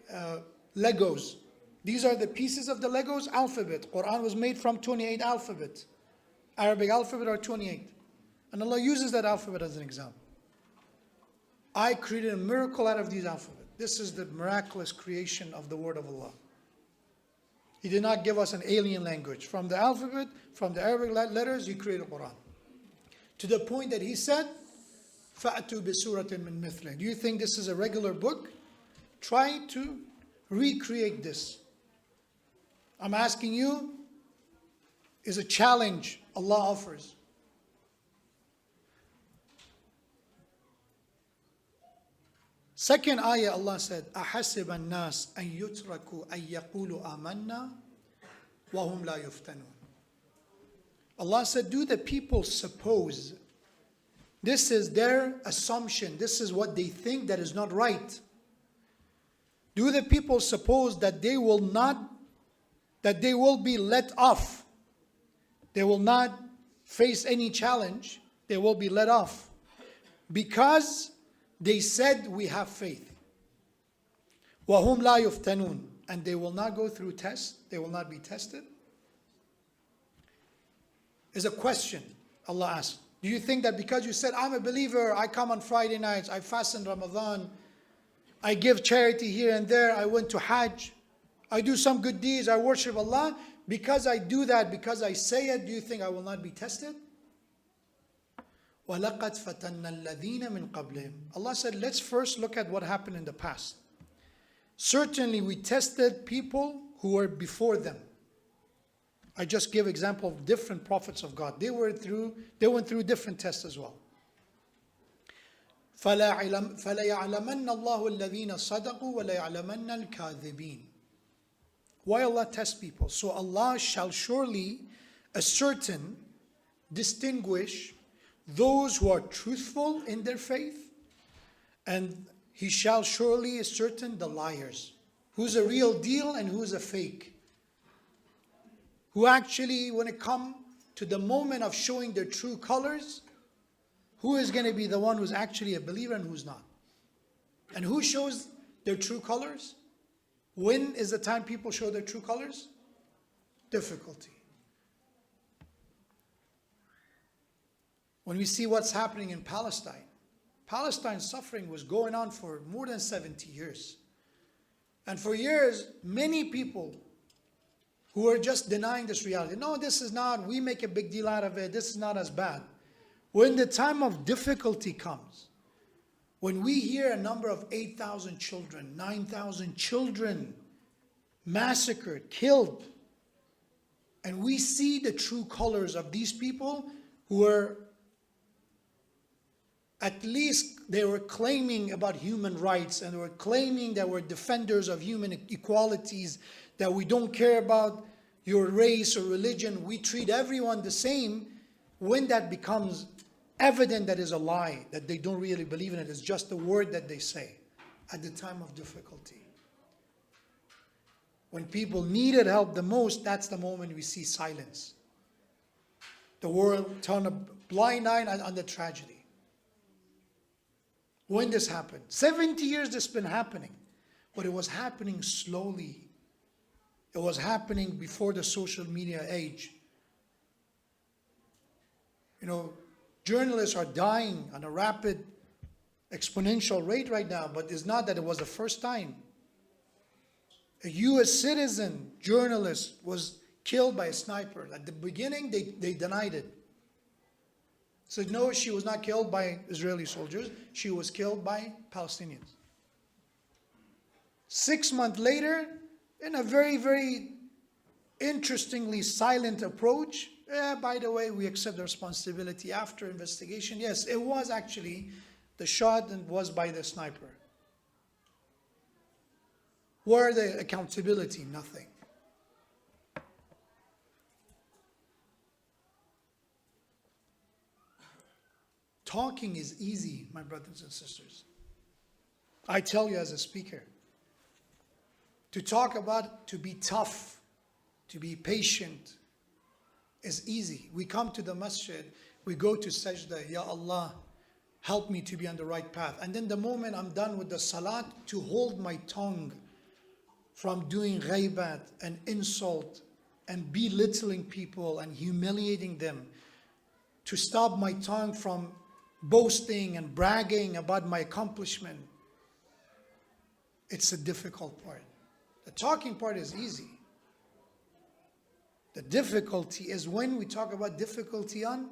Legos. These are the pieces of the Legos alphabet. Quran was made from 28 alphabet. Arabic alphabet are 28. And Allah uses that alphabet as an example. I created a miracle out of these alphabet. This is the miraculous creation of the word of Allah. He did not give us an alien language. From the alphabet, from the Arabic letters, He created Quran. To the point that He said, فَأْتُوا بِسُورَةٍ مِّن مِثْلِهِ. Do you think this is a regular book? Try to recreate this. I'm asking you, is a challenge Allah offers. Second ayah, Allah said, أَحَسِبَ النَّاسِ أَن يُتْرَكُوا أَن يَقُولُوا آمَنَّا وَهُمْ لَا يُفْتَنُونَ. Allah said, do the people suppose? This is their assumption. This is what they think that is not right. Do the people suppose that they will be let off? They will not face any challenge. They will be let off because they said we have faith. وَهُمْ لَا يُفْتَنُونَ. And they will not go through tests. They will not be tested. Is a question Allah asked. Do you think that because you said, I'm a believer, I come on Friday nights, I fast in Ramadan, I give charity here and there, I went to Hajj, I do some good deeds, I worship Allah, because I do that, because I say it, do you think I will not be tested? وَلَقَدْ فَتَنَّ الَّذِينَ مِنْ قَبْلِهِمْ. Allah said, let's first look at what happened in the past. Certainly we tested people who were before them. I just give example of different prophets of God. They went through different tests as well. فَلَيَعْلَمَنَّ اللَّهُ الَّذِينَ صَدَقُوا وَلَيَعْلَمَنَّ الْكَاذِبِينَ. Why Allah tests people? So Allah shall surely ascertain, distinguish those who are truthful in their faith, and He shall surely ascertain the liars. Who's a real deal and who's a fake. who actually, when it comes to the moment of showing their true colors, who is going to be the one who's actually a believer and who's not? And who shows their true colors? When is the time people show their true colors? Difficulty. When we see what's happening in Palestine, Palestine's suffering was going on for more than 70 years. And for years, many people who are just denying this reality, no, this is not, we make a big deal out of it, this is not as bad. When the time of difficulty comes, when we hear a number of 8,000 children, 9,000 children massacred, killed, and we see the true colors of these people who are, at least they were claiming about human rights, and they were claiming that we're defenders of human equalities, that we don't care about your race or religion, we treat everyone the same. When that becomes evident that is a lie, that they don't really believe in it, it's just a word that they say at the time of difficulty. When people needed help the most, that's the moment we see silence. The world turn a blind eye on the tragedy. When this happened, 70 years this has been happening, but it was happening slowly. It was happening before the social media age. You know, journalists are dying on a rapid, exponential rate right now, but it's not that it was the first time. A US citizen journalist was killed by a sniper. At the beginning, they denied it. Said no, she was not killed by Israeli soldiers. She was killed by Palestinians. 6 months later, in a very, very interestingly silent approach, by the way, we accept the responsibility after investigation. Yes, it was actually the shot and was by the sniper. Where the accountability? Nothing. Talking is easy, my brothers and sisters. I tell you as a speaker, to talk about, to be tough, to be patient, is easy. We come to the masjid, we go to sajda, Ya Allah, help me to be on the right path. And then the moment I'm done with the salat, to hold my tongue from doing ghaibat and insult and belittling people and humiliating them, to stop my tongue from boasting and bragging about my accomplishment. It's a difficult part. The talking part is easy. The difficulty is when we talk about difficulty on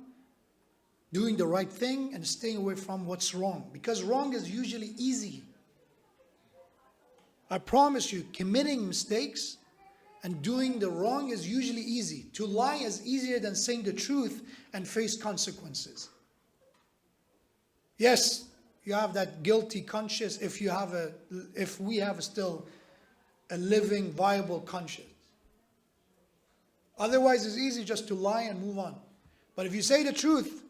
doing the right thing and staying away from what's wrong. Because wrong is usually easy. I promise you, committing mistakes and doing the wrong is usually easy. To lie is easier than saying the truth and face consequences. Yes, you have that guilty conscience if we have still a living, viable conscience. Otherwise, it's easy just to lie and move on. But if you say the truth,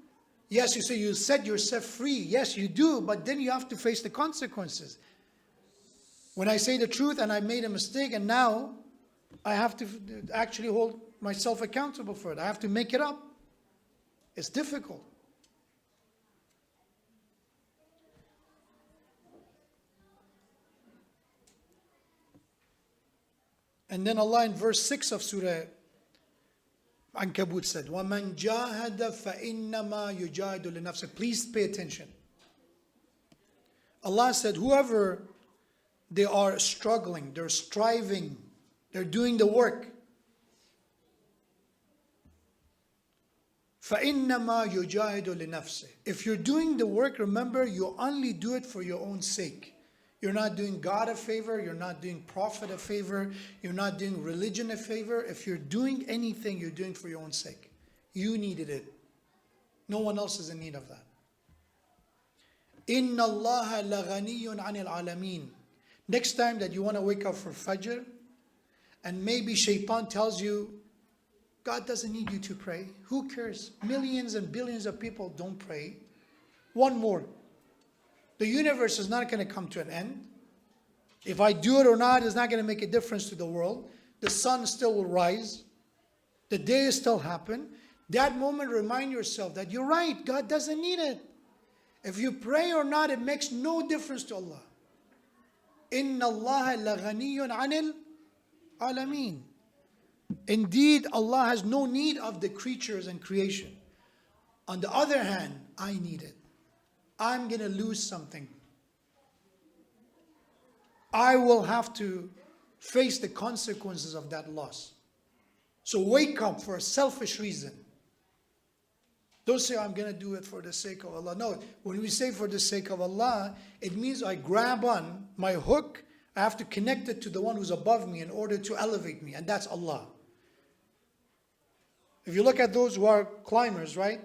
yes, you say you set yourself free. Yes, you do, but then you have to face the consequences. When I say the truth and I made a mistake and now I have to actually hold myself accountable for it. I have to make it up. It's difficult. And then Allah in verse 6 of Surah Ankabut said, وَمَنْ جَاهَدَ فَإِنَّمَا يُجَاهِدُ لِنَفْسِهِ. Please pay attention. Allah said, whoever they are struggling, they're striving, they're doing the work. فَإِنَّمَا يُجَاهِدُ لِنَفْسِهِ. If you're doing the work, remember, you only do it for your own sake. You're not doing God a favor, you're not doing Prophet a favor, you're not doing religion a favor. If you're doing anything, you're doing for your own sake. You needed it. No one else is in need of that. إِنَّ اللَّهَ لَغَنِيٌّ عَنِ الْعَالَمِينَ. Next time that you want to wake up for Fajr, and maybe Shaitan tells you, God doesn't need you to pray. Who cares? Millions and billions of people don't pray. One more. The universe is not going to come to an end. If I do it or not, it's not going to make a difference to the world. The sun still will rise. The day still happen. That moment, remind yourself that you're right. God doesn't need it. If you pray or not, it makes no difference to Allah. Inna Allah laghaniyun anil alameen. Indeed, Allah has no need of the creatures and creation. On the other hand, I need it. I'm going to lose something. I will have to face the consequences of that loss. So wake up for a selfish reason. Don't say, I'm going to do it for the sake of Allah. No, when we say for the sake of Allah, it means I grab on my hook. I have to connect it to the one who's above me in order to elevate me, and that's Allah. If you look at those who are climbers, right?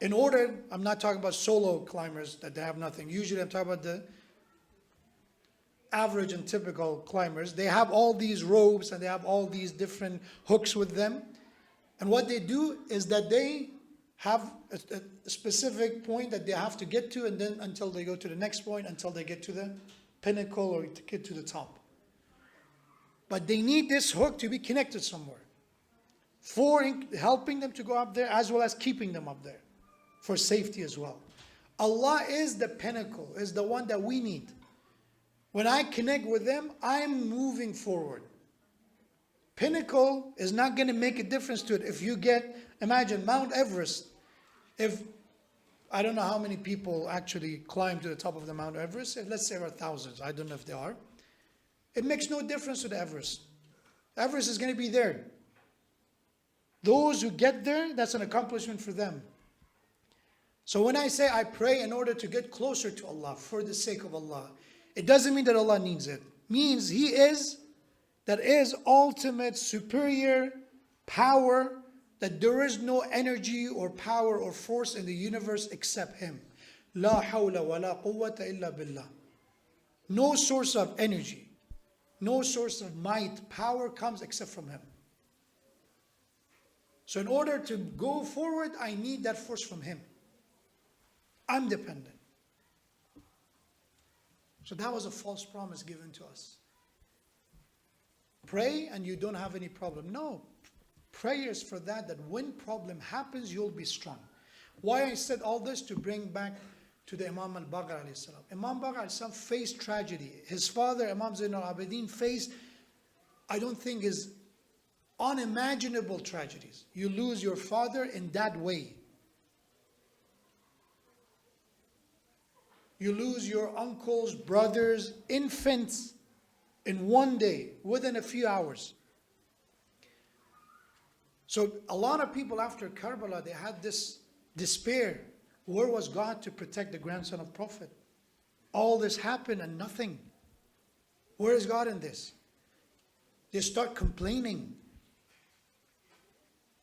In order, I'm not talking about solo climbers that they have nothing. Usually I'm talking about the average and typical climbers. They have all these ropes and they have all these different hooks with them. And what they do is that they have a specific point that they have to get to, and then until they go to the next point, until they get to the pinnacle or to get to the top. But they need this hook to be connected somewhere for helping them to go up there, as well as keeping them up there for safety as well. Allah is the pinnacle, is the one that we need. When I connect with them, I'm moving forward. Pinnacle is not going to make a difference to it. If you imagine Mount Everest, if, I don't know how many people actually climb to the top of the Mount Everest, let's say there are thousands, I don't know if there are. It makes no difference to the Everest. Everest is going to be there. Those who get there, that's an accomplishment for them. So when I say I pray in order to get closer to Allah, for the sake of Allah, it doesn't mean that Allah needs it. It means He is, that is ultimate, superior power, that there is no energy or power or force in the universe except Him. La hawla wa la quwwata illa billah. No source of energy, no source of might, power comes except from Him. So in order to go forward, I need that force from Him. I'm dependent. So that was a false promise given to us. Pray and you don't have any problem. No. Prayer is for that when problem happens, you'll be strong. Why I said all this? To bring back to the Imam al-Baqir alayhi salam. Imam Baqir alayhi salam faced tragedy. His father, Imam Zain al-Abidin, faced, I don't think, is unimaginable tragedies. You lose your father in that way. You lose your uncles, brothers, infants in one day, within a few hours. So a lot of people after Karbala, they had this despair. Where was God to protect the grandson of Prophet? All this happened and nothing. Where is God in this? They start complaining.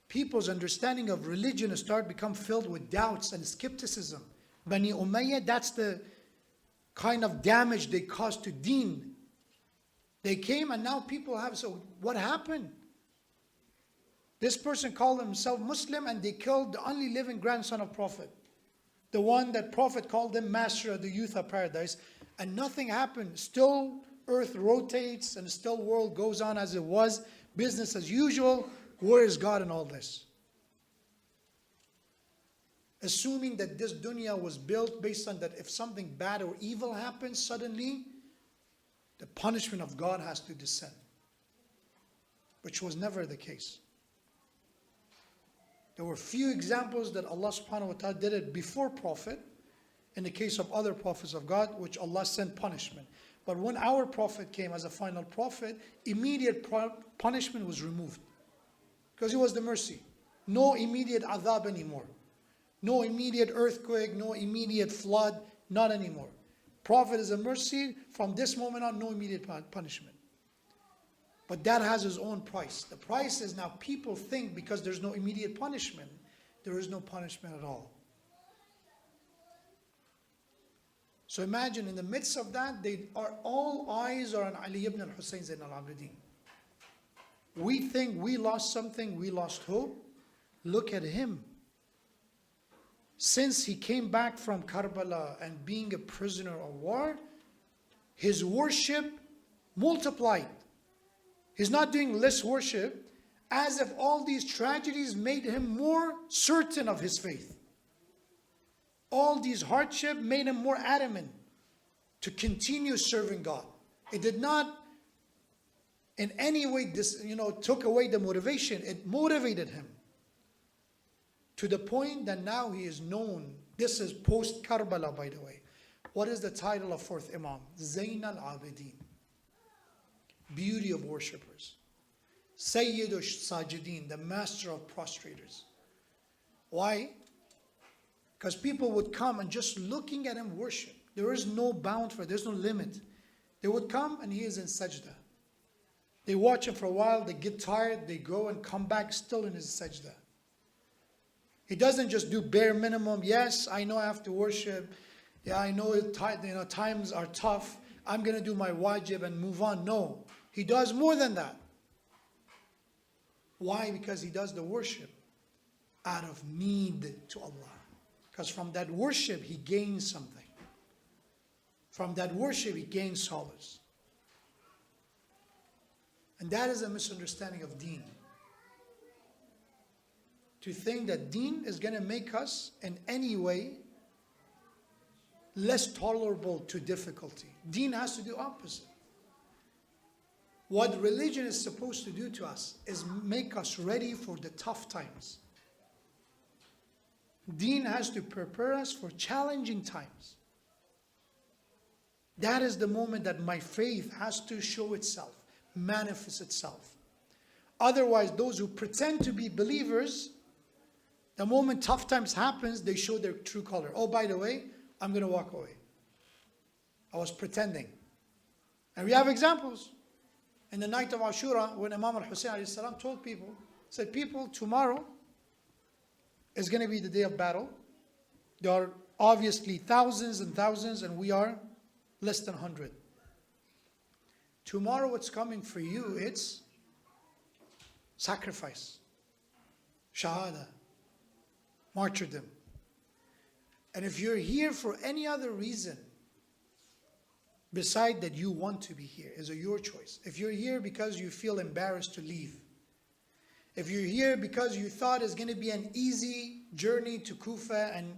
People's understanding of religion start become filled with doubts and skepticism. Bani Umayyah, that's the kind of damage they caused to Deen. They came and now people have, so what happened? This person called himself Muslim and they killed the only living grandson of Prophet. The one that Prophet called him master of the youth of paradise, and nothing happened. Still earth rotates and still world goes on as it was, business as usual. Where is God in all this? Assuming that this dunya was built based on that if something bad or evil happens, suddenly the punishment of God has to descend, which was never the case. There were few examples that Allah subhanahu wa ta'ala did it before Prophet, in the case of other prophets of God, which Allah sent punishment. But when our Prophet came as a final Prophet, immediate punishment was removed. Because he was the mercy. No immediate adhab anymore. No immediate earthquake, no immediate flood, not anymore. Prophet is a mercy. From this moment on, no immediate punishment. But that has its own price. The price is now people think because there's no immediate punishment, there is no punishment at all. So imagine in the midst of that, all eyes are on Ali ibn al-Hussein Zain al-Abidin. We think we lost something, we lost hope. Look at him. Since he came back from Karbala and being a prisoner of war, his worship multiplied. He's not doing less worship. as if all these tragedies made him more certain of his faith. All these hardships made him more adamant to continue serving God. It did not in any way took away the motivation. It motivated him to the point that now he is known. This is post Karbala, by the way. What is the title of fourth Imam? Zayn al-Abidin, beauty of worshippers. Sayyid al-Sajidin, the master of prostrators. Why? Because people would come and just looking at him worship. There is no bound for it. There's no limit. They would come and he is in sajda. They watch him for a while. They get tired. They go and come back still in his sajda. He doesn't just do bare minimum. Yes, I know I have to worship. Yeah, I know times are tough. I'm going to do my wajib and move on. No, he does more than that. Why? Because he does the worship out of need to Allah. Because from that worship, he gains something. From that worship, he gains solace. And that is a misunderstanding of deen. To think that deen is going to make us in any way less tolerable to difficulty. Deen has to do opposite. What religion is supposed to do to us is make us ready for the tough times. Deen has to prepare us for challenging times. That is the moment that my faith has to show itself, manifest itself. Otherwise, those who pretend to be believers, the moment tough times happens, they show their true color. Oh, by the way, I'm going to walk away. I was pretending. And we have examples. In the night of Ashura, when Imam al-Hussein told people, said, people, tomorrow is going to be the day of battle. There are obviously thousands and thousands, and we are less than 100. Tomorrow what's coming for you, it's sacrifice, shahada, martyrdom. And if you're here for any other reason beside that you want to be here, is your choice. If you're here because you feel embarrassed to leave, if you're here because you thought it's going to be an easy journey to Kufa and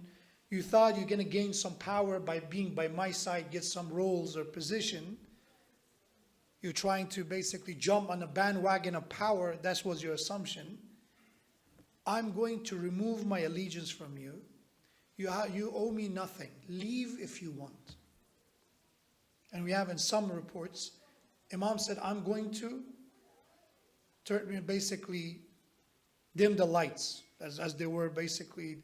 you thought you're going to gain some power by being by my side, get some roles or position, you're trying to basically jump on a bandwagon of power, that was your assumption. I'm going to remove my allegiance from you. You owe me nothing. Leave if you want. And we have in some reports, Imam said, I'm going to basically dim the lights as they were basically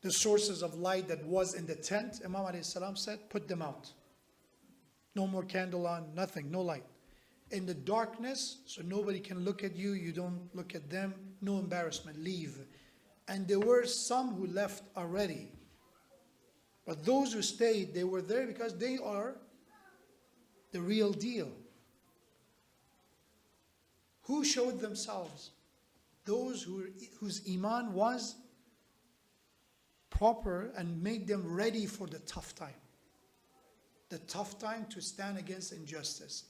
the sources of light that was in the tent. Imam ﷺ said, put them out. No more candle on, nothing, no light. In the darkness, so nobody can look at you, you don't look at them, no embarrassment, leave. And there were some who left already. But those who stayed, they were there because they are the real deal. Who showed themselves? Those whose iman was proper and made them ready for the tough time. The tough time to stand against injustice,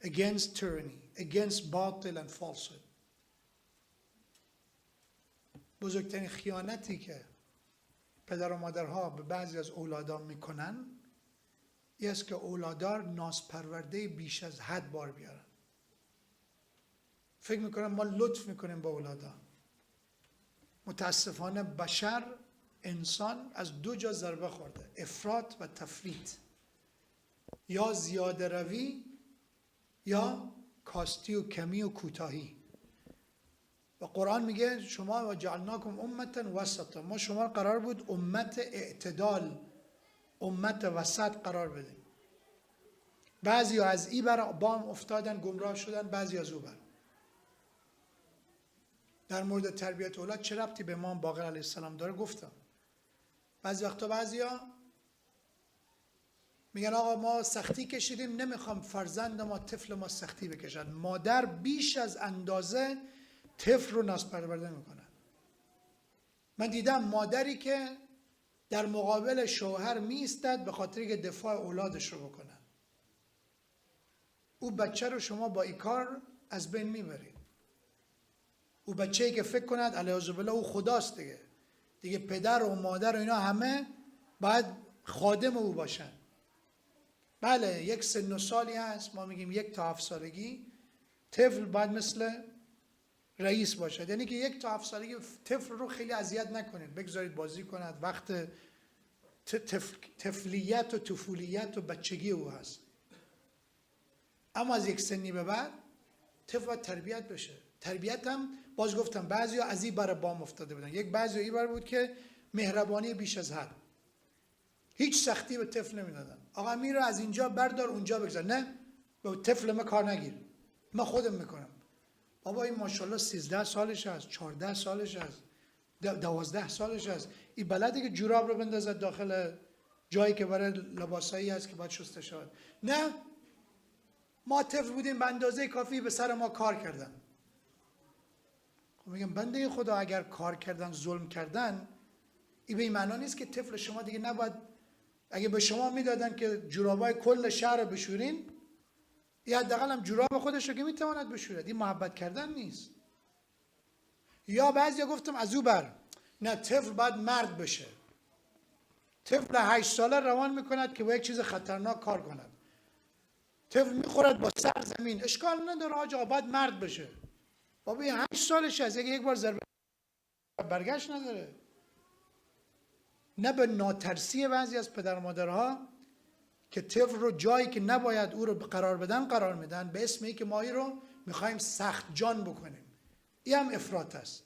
against tyranny, against باطل and falsehood. بزرگترین خیانتی که پدر و مادرها به بعضی از اولادان میکنن این است که اولادار ناسپرورده بیش از حد بار بیارن. فکر میکنن ما لطف میکنیم با اولادان. متاسفانه بشر، انسان از دو جا ضربه خورده، افراط و تفریط. یا زیاده روی یا کاستی و کمی و کوتاهی. و قرآن میگه شما و جعلناکم امتا وسطا، ما شما قرار بود امت اعتدال، امت وسط قرار بدیم. بعضی از این بر بام افتادن، گمراه شدن، بعضی از او بر. در مورد تربیت اولاد چه ربطی به امام باقر علیه السلام داره گفتم. بعضی وقتا بعضیا میگن آقا ما سختی کشیدیم، نمیخوام فرزند ما، طفل ما سختی بکشد. مادر بیش از اندازه طفل رو ناسپرورده میکنه. من دیدم مادری که در مقابل شوهر میستد به خاطر که دفاع اولادش رو بکنه. او بچه رو شما با این کار از بین میبرید. او بچه‌ای که فکر کند علیه بالله او خداست دیگه پدر و مادر و اینا همه باید خادم او باشن. بله یک سن و سالی هست، ما میگیم 1 تا 7 سالگی طفل باید مثل رئیس باشد. یعنی که 1 تا 7 سالگی طفل رو خیلی اذیت نکنید، بگذارید بازی کند، وقت طفلیت و طفولیت و بچگی او هست. اما از یک سنی به بعد طفل باید تربیت بشه. تربیت هم باز گفتم بعضیا از این بر بام افتاده بودن. یک بعضی این بر بود که مهربانی بیش از حد، هیچ سختی به طفل نمیدادن. آقا میره از اینجا بردار اونجا بگذار، نه به طفل ما کار نگیر، ما خودم میکنم. بابا این ماشاءالله 13 سالش هست، 14 سالش هست، 12 سالش هست، این بلده که جوراب رو بندازد داخل جایی که برای لباسایی هست که باید شسته شود. نه، ما طفل بودیم به اندازه کافی به سر ما کار کردن. خب میگم بنده خدا اگر کار کردن ظلم کردن، این به این معنا نیست که طفل شما دیگه نباید، اگه به شما میدادن که جورابای کل شهر رو بشورین، یا حداقل هم جوراب خودش رو که میتواند بشورد. این محبت کردن نیست. یا بعضیا گفتم از او بر، نه طفل باید مرد بشه. طفل 8 ساله روان میکند که با یک چیز خطرناک کار کند. طفل میخورد با سر زمین، اشکال نداره آقا باید مرد بشه. بابا 8 سالش هست، یک بار ضربه برگشت نداره. نه به ناترسی بعضی از پدر و مادرها که طفل رو جایی که نباید او رو قرار بدن قرار میدن، به اسم این که ما این رو میخوایم سخت جان بکنیم. این هم افراط است.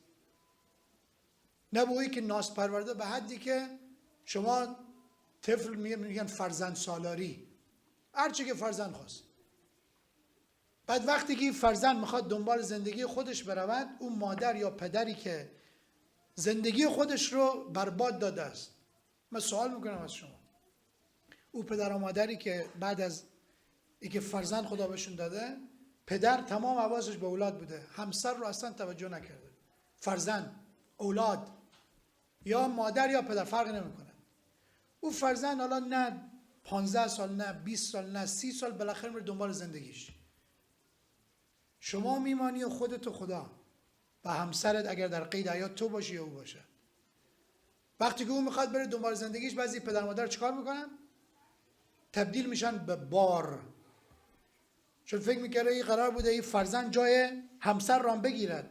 نه به اویی که ناز پرورده به حدی که شما طفل میگن فرزند سالاری، هرچی که فرزند خواست. بعد وقتی که فرزند میخواد دنبال زندگی خودش برود، اون مادر یا پدری که زندگی خودش رو برباد داده است. من سوال میکنم از شما، او پدر و مادری که بعد از اینکه فرزند خدا بهشون داده، پدر تمام حواسش به اولاد بوده، همسر رو اصلا توجه نکرده، فرزند، اولاد، یا مادر یا پدر فرق نمیکنه. او فرزند حالا نه 15 سال، نه 20 سال، نه 30 سال، بالاخره میره دنبال زندگیش. شما میمانی و خودت و خدا و همسرت اگر در قید حیات تو باشی یا او باشه. وقتی که او میخواد بره دنبال زندگیش، بعضی پدر مادر چیکار میکنن؟ تبدیل میشن به بار. چون فکر میکرده این قرار بوده این فرزند جای همسر رام بگیرد،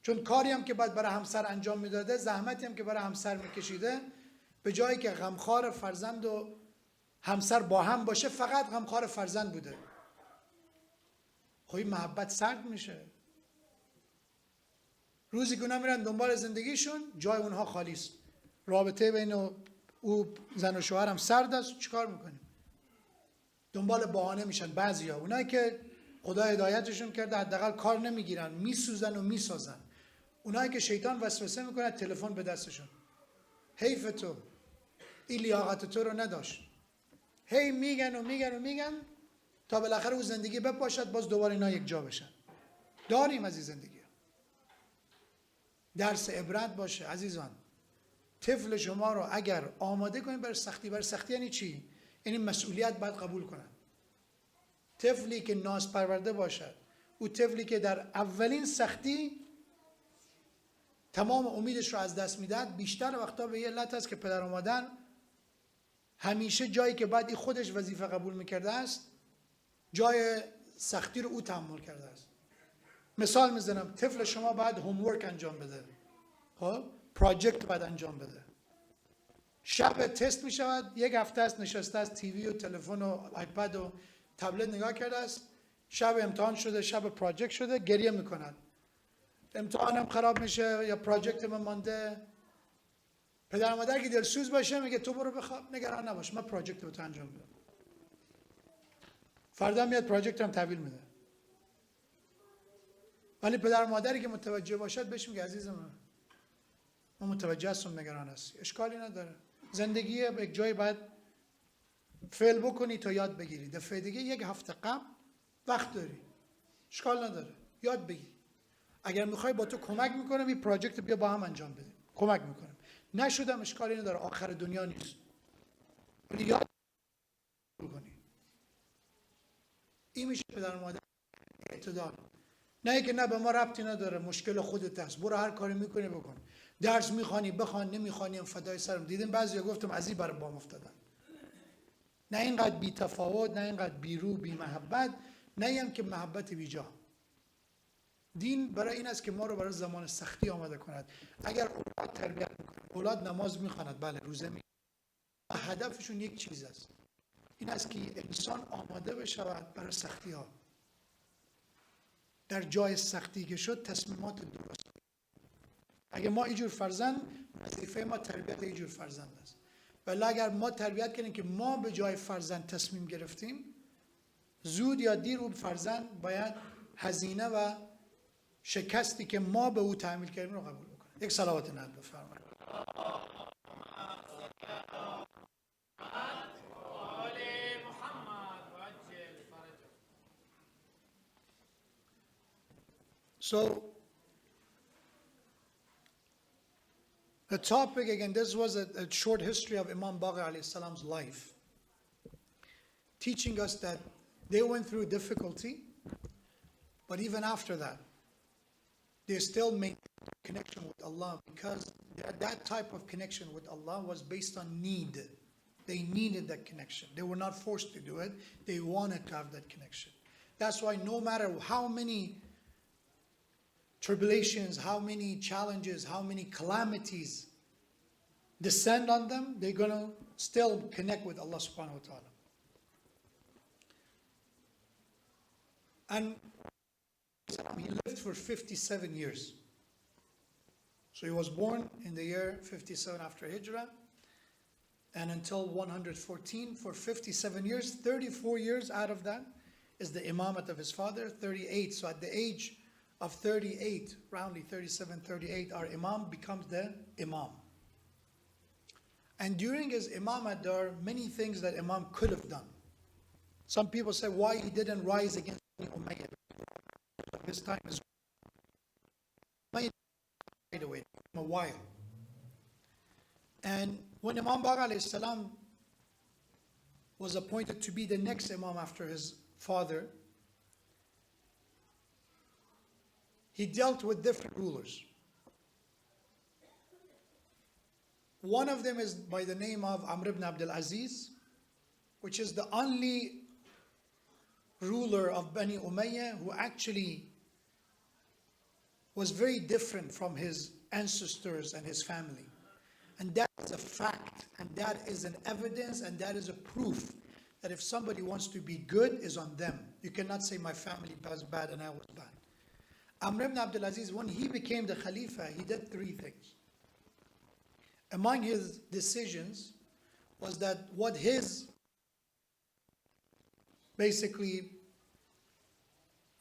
چون کاری هم که باید برای همسر انجام میداده، زحمتی هم که برای همسر میکشیده، به جایی که غمخوار فرزند و همسر با هم باشه، فقط غمخوار فرزند بوده. خب این محبت سرد میشه. روزی که اونا میرن دنبال زندگیشون، جای اونها خالی است. رابطه بین او زن و شوهر هم سرد است. چیکار میکنیم؟ دنبال بهانه میشن. بعضیا اونایی که خدا هدایتشون کرده حداقل کار نمیگیرن، میسوزن و میسازن. اونایی که شیطان وسوسه میکنه تلفن به دستشون، حیف تو، این لیاقت تو رو نداشت. هی میگن و میگن و میگن تا بالاخره او زندگی بپاشد، باز دوباره اینا یک جا بشن. داریم از این زندگی. درس عبرت باشه عزیزان. طفل شما رو اگر آماده کنید برای سختی یعنی چی؟ یعنی مسئولیت باید قبول کنن. طفلی که ناز پرورده باشد، او طفلی که در اولین سختی تمام امیدش رو از دست میدهد، بیشتر وقتا به یه علت است که پدر و مادر همیشه جایی که باید خودش وظیفه قبول میکرده است، جای سختی رو او تحمل کرده است. مثال میزنم، طفل شما باید هومورک انجام بده، خب پراجکت باید انجام بده. شب تست میشود، یک هفته است نشسته است تیوی و تلفن و آیپد و تبلت نگاه کرده است. شب امتحان شده، شب پراجکت شده، گریه میکند. امتحانم خراب میشه یا پراجکت من مانده. پدر و مادر که دلسوز باشه میگه تو برو بخواب، نگران نباش، من پراجکت رو تو انجام میدم. فردا میاد پراجکت هم تحویل میده. ولی پدر و مادری که متوجه باشد بهش میگه عزیزم من متوجه هستم، نگران هستی، اشکالی نداره. زندگی یک جایی باید فعل بکنی تا یاد بگیری. دفعه دیگه یک هفته قبل وقت داری، اشکال نداره، یاد بگیر. اگر میخوای با تو کمک میکنم این پراجکت بیا با هم انجام بده، کمک میکنم. نشدم اشکالی نداره، آخر دنیا نیست. ولی یاد بکنی. این میشه پدر مادر اعتدال. نه که نه به ما ربطی نداره، مشکل خودت است، برو هر کاری میکنی بکن، درس میخوانی بخوان، نمیخوانی فدای سرم. دیدیم بعضیا گفتم از این برای بام افتادن. نه اینقدر بی تفاوت، نه اینقدر بی رو بی محبت، نه هم که محبت بی جا. دین برای این است که ما رو برای زمان سختی آماده کند. اگر اولاد تربیت میکنه، اولاد نماز میخواند، بله روزه می، هدفشون یک چیز است، این است که انسان آماده بشود برای سختی ها. در جای سختی که شد تصمیمات درست. اگر ما اینجور فرزند، وظیفه ما تربیت اینجور فرزند است. ولی اگر ما تربیت کردیم که ما به جای فرزند تصمیم گرفتیم، زود یا دیر اون فرزند باید هزینه و شکستی که ما به او تحمیل کردیم رو قبول بکنه. یک صلوات نعت بفرمایید. So, the topic, again, this was a short history of Imam Baqir alayhi salam's life, teaching us that they went through difficulty, but even after that, they still maintained a connection with Allah, because that type of connection with Allah was based on need. They needed that connection. They were not forced to do it. They wanted to have that connection. That's why no matter how many tribulations, how many challenges, how many calamities descend on them, they're going to still connect with Allah subhanahu wa ta'ala. And he lived for 57 years. So he was born in the year 57 after Hijrah, and until 114, for 57 years, 34 years out of that is the imamate of his father, 38. So at the age of 38, roundly 37, 38, our imam becomes the imam. And during his imamate, there are many things that imam could have done. Some people say why he didn't rise against Umayyad. His time is right away, a while. And when Imam Baqir alayhi salam was appointed to be the next imam after his father, he dealt with different rulers. One of them is by the name of Amr ibn Abdul Aziz, which is the only ruler of Bani Umayyah who actually was very different from his ancestors and his family. And that is a fact, and that is an evidence, and that is a proof that if somebody wants to be good, is on them. You cannot say my family was bad and I was bad. Amr ibn Abdul Aziz, when he became the Khalifa, he did three things. Among his decisions was that what his basically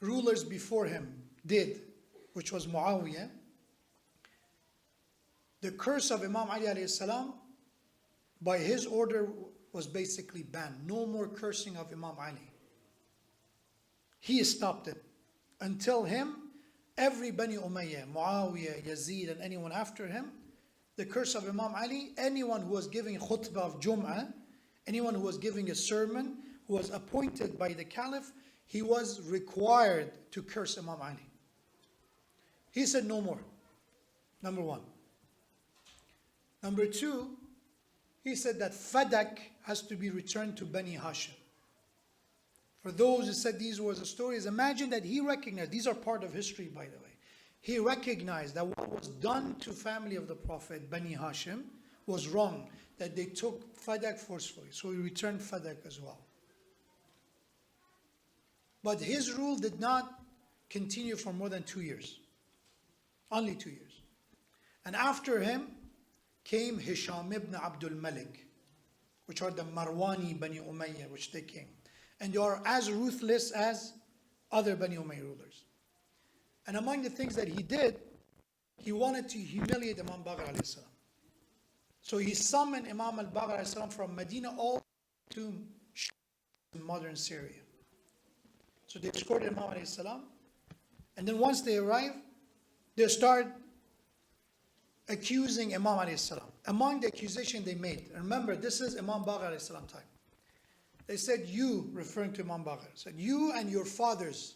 rulers before him did, which was Muawiyah, the curse of Imam Ali alayhi salam, by his order, was basically banned. No more cursing of Imam Ali. He stopped it. Until him, every Bani Umayyah, Muawiyah, Yazid, and anyone after him, the curse of Imam Ali, anyone who was giving khutbah of Jum'ah, anyone who was giving a sermon, who was appointed by the Caliph, he was required to curse Imam Ali. He said no more. Number one. Number two, he said that Fadak has to be returned to Bani Hashim. For those who said these were the stories, imagine that he recognized, these are part of history by the way, he recognized that what was done to family of the Prophet, Bani Hashim, was wrong, that they took Fadak forcefully, so he returned Fadak as well. But his rule did not continue for more than 2 years. Only 2 years. And after him came Hisham ibn Abdul Malik, which are the Marwani Bani Umayyah, which they came. And they are as ruthless as other Bani Umayyah rulers. And among the things that he did, he wanted to humiliate Imam Baqir alayhi salam. So he summoned Imam al-Baqir alayhi salam from Medina all to modern Syria. So they escorted Imam alayhi salam, and then once they arrive, they start accusing Imam alayhi salam. Among the accusation they made, remember this is Imam Baqir alayhi salam time. They said, you, referring to Imam Baqir, said, you and your fathers,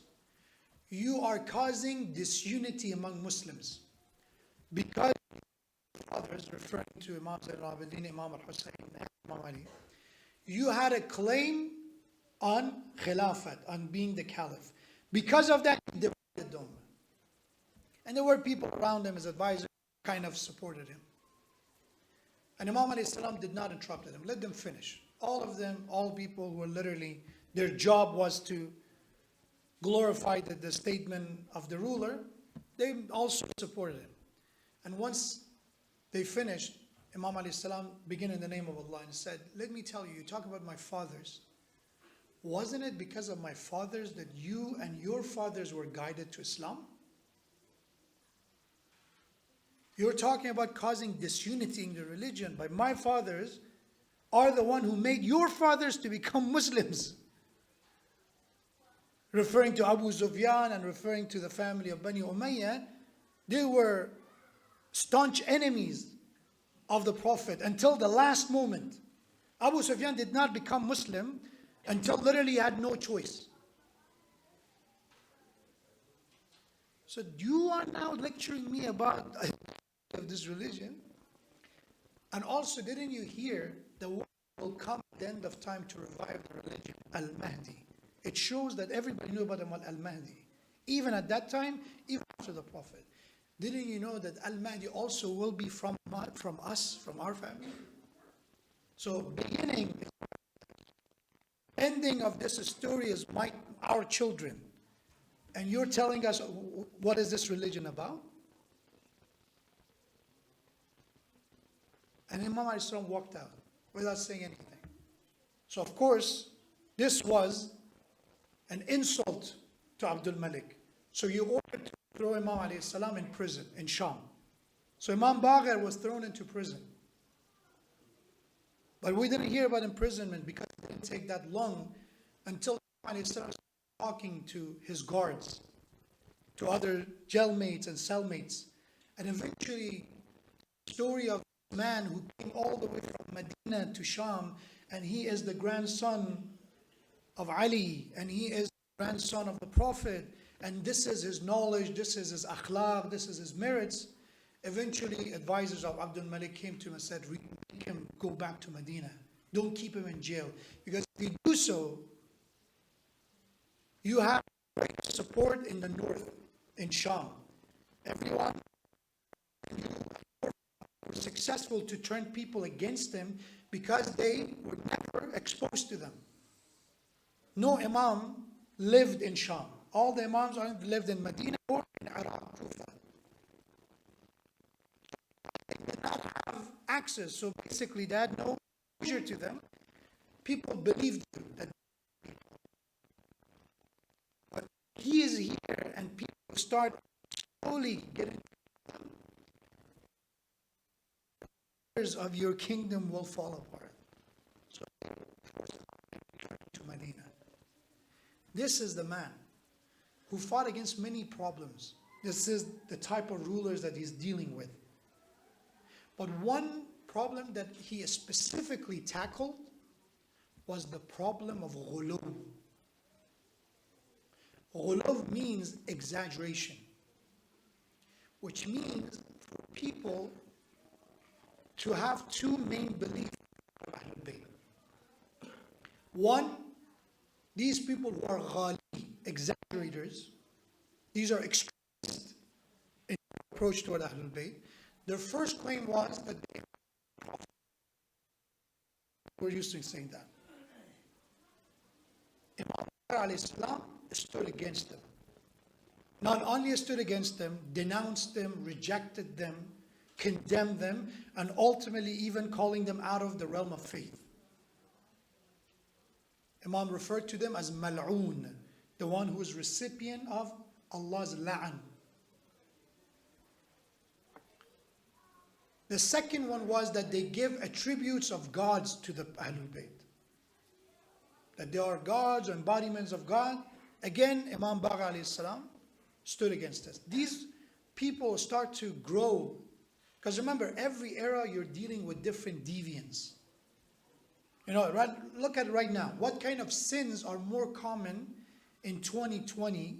you are causing disunity among Muslims. Because fathers, referring to Imam Zayn al-Abidin, Imam al-Hussein, and Imam Ali, you had a claim on khilafat, on being the caliph. Because of that, he divided the ummah. And there were people around him, his advisors, who kind of supported him. And Imam alayhi salam did not interrupt them, let them finish. All of them, all people who were literally, their job was to glorify the statement of the ruler, they also supported him. And once they finished, Imam alayhi salam began in the name of Allah and said, let me tell you, you talk about my fathers. Wasn't it because of my fathers that you and your fathers were guided to Islam? You're talking about causing disunity in the religion, but my fathers are the one who made your fathers to become Muslims. Referring to Abu Sufyan and referring to the family of Bani Umayyah, they were staunch enemies of the Prophet until the last moment. Abu Sufyan did not become Muslim until literally he had no choice. So you are now lecturing me about of this religion. And also, didn't you hear the word will come at the end of time to revive the religion, al-Mahdi. It shows that everybody knew about al-Mahdi. Even at that time, even after the Prophet. Didn't you know that al-Mahdi also will be from us, from our family? So beginning, ending of this story is our children. And you're telling us, what is this religion about? And Imam al-Islam walked out without saying anything. So of course, this was an insult to Abdul Malik. So you ordered to throw Imam al-Islam in prison, in Sham. So Imam Baqir was thrown into prison. But we didn't hear about imprisonment because it didn't take that long until Imam al-Islam was talking to his guards, to other jailmates and cellmates. And eventually, the story of a man who came all the way from Medina to Sham, and he is the grandson of Ali, and he is the grandson of the Prophet, and this is his knowledge, this is his akhlaq, this is his merits. Eventually, advisors of Abdul Malik came to him and said, make him go back to Medina. Don't keep him in jail. Because if you do so, you have great support in the north, in Sham. Everyone were successful to turn people against him because they were never exposed to them. No Imam lived in Sham. All the Imams lived in Medina or in Iraq, Kufa. They did not have access, so basically they had no exposure to them. People believed that. But he is here and people start slowly getting of your kingdom will fall apart. So to Medina. This is the man who fought against many problems. This is the type of rulers that he's dealing with. But one problem that he specifically tackled was the problem of ghuluw. Ghuluw means exaggeration, which means for people to have two main beliefs of Ahlul Bayt. One, these people who are ghali, exaggerators, these are extremists in their approach toward Ahlul Bayt. Their first claim was that they were used to saying that. Imam alayhi salam stood against them. Not only stood against them, denounced them, rejected them, condemned them, and ultimately even calling them out of the realm of faith. Imam referred to them as mal'oon, the one who is recipient of Allah's la'an. The second one was that they give attributes of gods to the Ahlul Bayt. That they are gods or embodiments of God. Again, Imam Baqir alayhi salam stood against this. These people start to grow. Because remember, every era you're dealing with different deviants. You know, look at it right now. What kind of sins are more common in 2020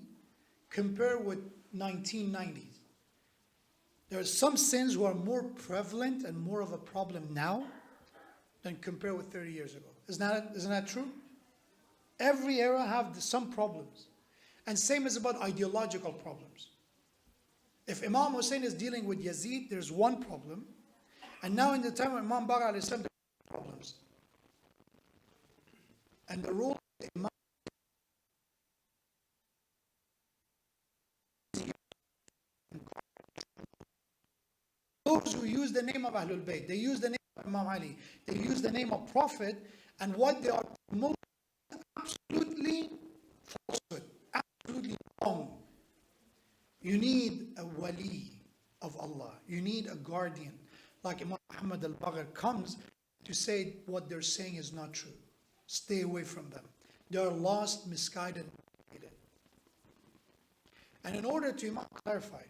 compared with 1990s? There are some sins who are more prevalent and more of a problem now than compared with 30 years ago. Isn't that true? Every era have some problems. And same is about ideological problems. If Imam Hussein is dealing with Yazid, there's one problem. And now in the time of Imam Baqir alayhi salam, there are problems. And the role of the Imam, those who use the name of Ahlul Bayt, they use the name of Imam Ali, they use the name of Prophet, and what they are promoting is absolutely falsehood, absolutely wrong. You need a wali of Allah. You need a guardian. Like Imam Muhammad al-Baqir comes to say what they're saying is not true. Stay away from them. They are lost, misguided, and manipulated. And in order to Imam clarify,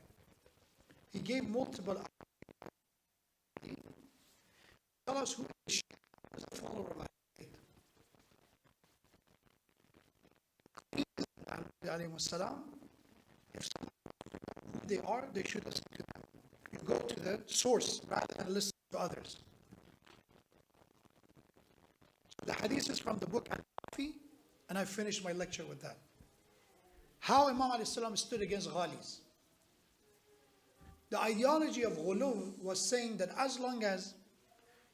he gave multiple tell us who is a follower of Ahlul. If someone who they are, they should listen to them. You go to the source rather than listen to others. So the hadith is from the book Al-Baqir, and I finished my lecture with that. How Imam alayhi salam stood against Ghalis. The ideology of Ghuluw was saying that as long as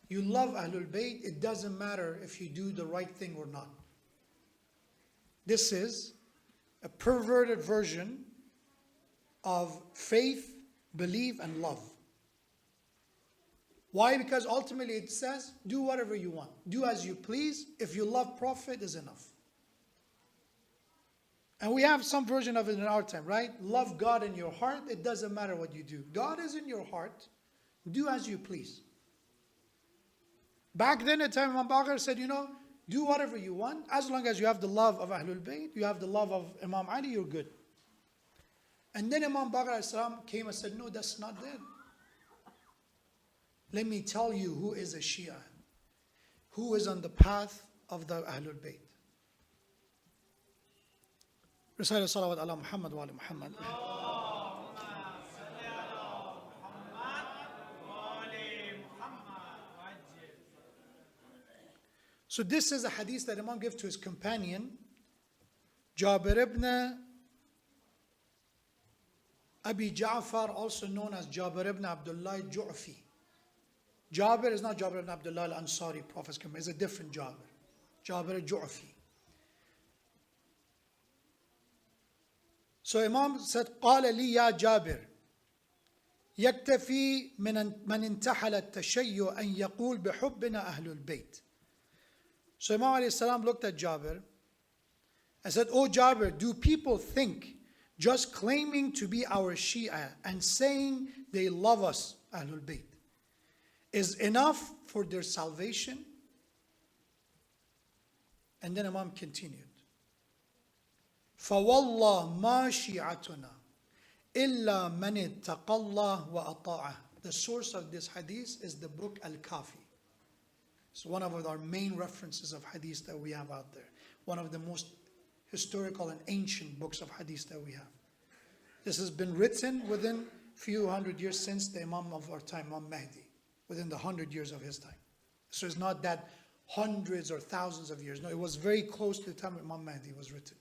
you love Ahlul Bayt, it doesn't matter if you do the right thing or not. This is a perverted version of faith, belief, and love. Why? Because ultimately it says, do whatever you want. Do as you please. If you love Prophet, is enough. And we have some version of it in our time, right? Love God in your heart. It doesn't matter what you do. God is in your heart. Do as you please. Back then, at the time Imam Baqir said, do whatever you want. As long as you have the love of Ahlul Bayt, you have the love of Imam Ali, you're good. And then Imam Baqir came and said, no, that's not it. Let me tell you who is a Shia, who is on the path of the Ahlul Bayt. Recite salawat ala Muhammad wa ala Muhammad. So this is a hadith that Imam gave to his companion, Jabir ibn Abi Ja'far, also known as Jabir ibn Abdullah Ju'fi. Jabir is not Jabir ibn Abdullah al-Ansari, Prophet's companion. It's a different Jabir. Jabir Ju'fi. So Imam said, قال لي يا جابر يكتفي من انتحل التشيع أن يقول بحبنا أهل البيت. So Imam alayhi salam looked at Jabir and said, oh Jabir, do people think just claiming to be our Shia and saying they love us, Ahlul Bayt, is enough for their salvation? And then Imam continued, فَوَاللَّهِ مَا شِيعَتُنَا إِلَّا مَنِ اتَّقَى اللَّهَ وَأَطَاعَهُ. The source of this hadith is the book Al-Kafi. It's one of our main references of hadith that we have out there. One of the most historical and ancient books of hadith that we have. This has been written within a few hundred years since the Imam of our time, Imam Mahdi, within the 100 years of his time. So it's not that hundreds or thousands of years. No, it was very close to the time Imam Mahdi was written.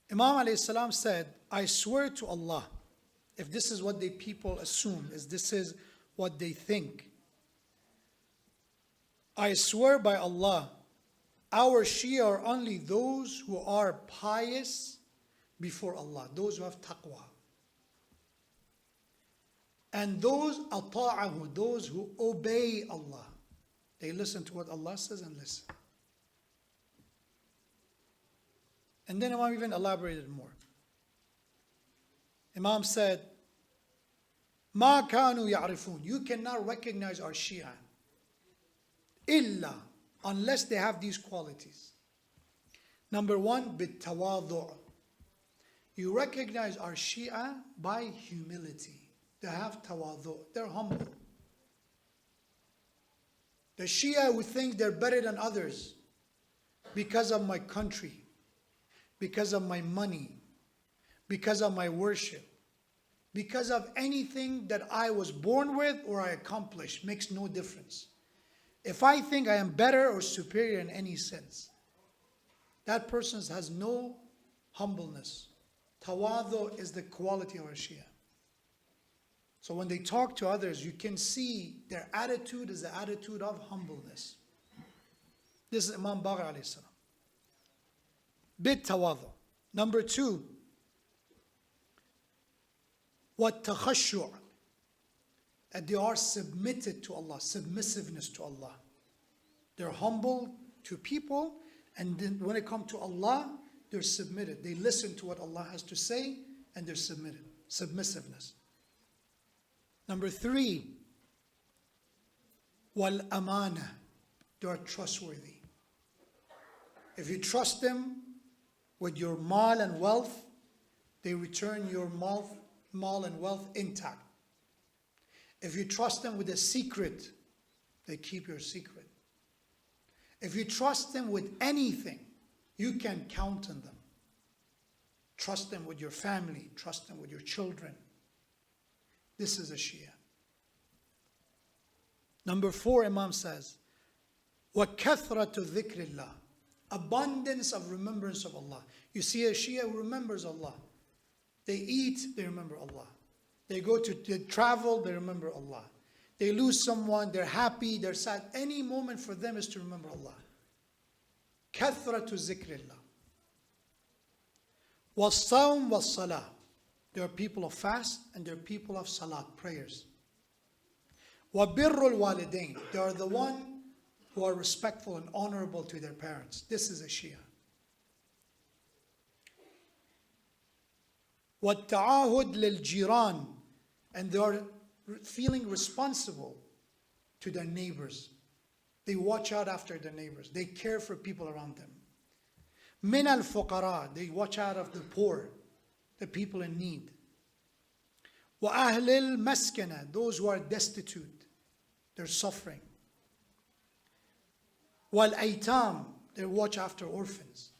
Imam alayhi salam said, I swear to Allah, if this is what the people assume, is this is what they think, I swear by Allah, our Shia are only those who are pious before Allah, those who have taqwa. And those ata'ahu, those who obey Allah. They listen to what Allah says and listen. And then Imam even elaborated more. Imam said, Ma kanu ya'rifun. You cannot recognize our Shia illa, unless they have these qualities. Number one, bit-tawadhu'. You recognize our Shia by humility. They have tawadhu'. They're humble. The Shia who think they're better than others because of my country, because of my money, because of my worship, because of anything that I was born with or I accomplished, makes no difference. If I think I am better or superior in any sense, that person has no humbleness. Tawadu is the quality of a Shia. So when they talk to others, you can see their attitude is the attitude of humbleness. This is Imam Baqir alayhi salam. Bit tawadu. Number 2, what takhashu', that they are submitted to Allah, submissiveness to Allah. They're humble to people, and then when it comes to Allah, they're submitted. They listen to what Allah has to say, and they're submitted. Submissiveness. Number 3, wal amana, they are trustworthy. If you trust them with your mal and wealth, they return your mal and wealth intact. If you trust them with a secret, they keep your secret. If you trust them with anything, you can count on them. Trust them with your family, trust them with your children. This is a Shia. Number 4, Imam says, وَكَثْرَةُ ذِكْرِ اللَّهِ, abundance of remembrance of Allah. You see a Shia who remembers Allah. They eat, they remember Allah. They go to travel, they remember Allah. They lose someone, they're happy, they're sad. Any moment for them is to remember Allah. كَثْرَةُ ذِكْرِ اللَّهِ. وَالصَّوْمُ وَالصَّلَاةِ, there are people of fast and there are people of salat, prayers. وَبِرُّ الْوَالِدَيْنِ, they are the one who are respectful and honorable to their parents. This is a Shia. وَالتَّعَاهُدْ لِلْجِيرَانِ, and they are feeling responsible to their neighbors. They watch out after their neighbors. They care for people around them. مِنَ الْفُقَرَاءِ, they watch out of the poor, the people in need. وَأَهْلِ الْمَسْكَنَةِ, those who are destitute, they're suffering. وَالْأَيْتَامِ, they watch after orphans.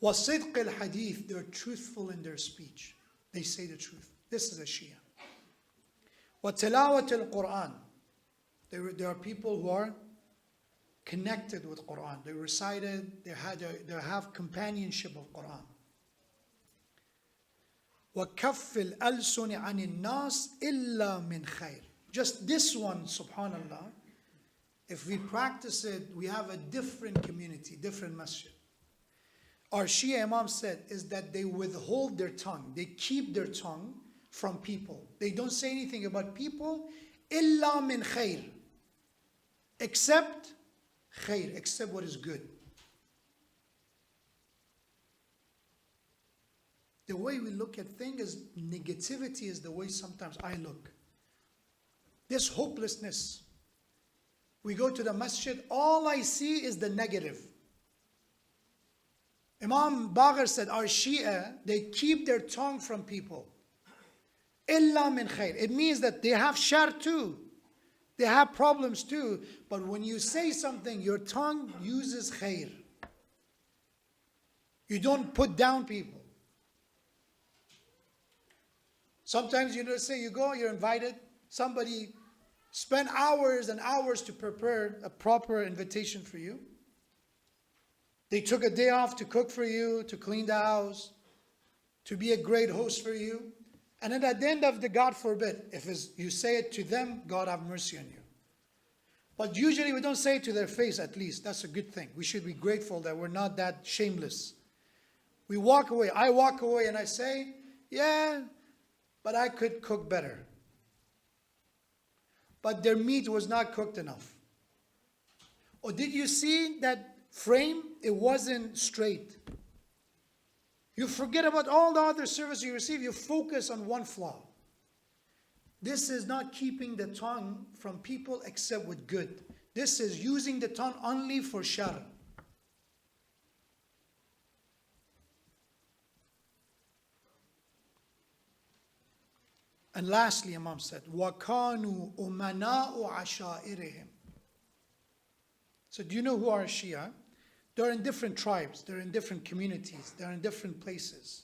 وَصِدْقِ الْحَدِيثِ, they're truthful in their speech. They say the truth. This is a Shia. وَتِلَاوَةِ الْقُرْآنِ, there are people who are connected with Quran. They recited, they have companionship of Quran. وَكَفِّ الْأَلْسُنِ عَنِ النَّاسِ إِلَّا مِنْ خَيْرٍ. Just this one, subhanallah, if we practice it, we have a different community, different masjid. Our Shia Imam said is that they withhold their tongue. They keep their tongue from people. They don't say anything about people, إِلَّا مِنْ خَيْرٍ, except khair, except what is good. The way we look at things is negativity is the way sometimes I look. This hopelessness. We go to the masjid, all I see is the negative. Imam Baqir said, our Shia, they keep their tongue from people. Illa min khair. It means that they have shar too. They have problems too. But when you say something, your tongue uses khair. You don't put down people. Sometimes you say you go, you're invited. Somebody spent hours and hours to prepare a proper invitation for you. They took a day off to cook for you, to clean the house, to be a great host for you. And then at the end of the, God forbid, if you say it to them, God have mercy on you. But usually we don't say it to their face, at least. That's a good thing. We should be grateful that we're not that shameless. We walk away. I walk away and I say, yeah, but I could cook better. But their meat was not cooked enough. Or did you see that frame? It wasn't straight. You forget about all the other service you receive. You focus on one flaw. This is not keeping the tongue from people except with good. This is using the tongue only for shar. And lastly, Imam said, وَكَانُوا أُمَنَاءُ عَشَائِرِهِمْ. So do you know who are Shia? They're in different tribes, they're in different communities, they're in different places.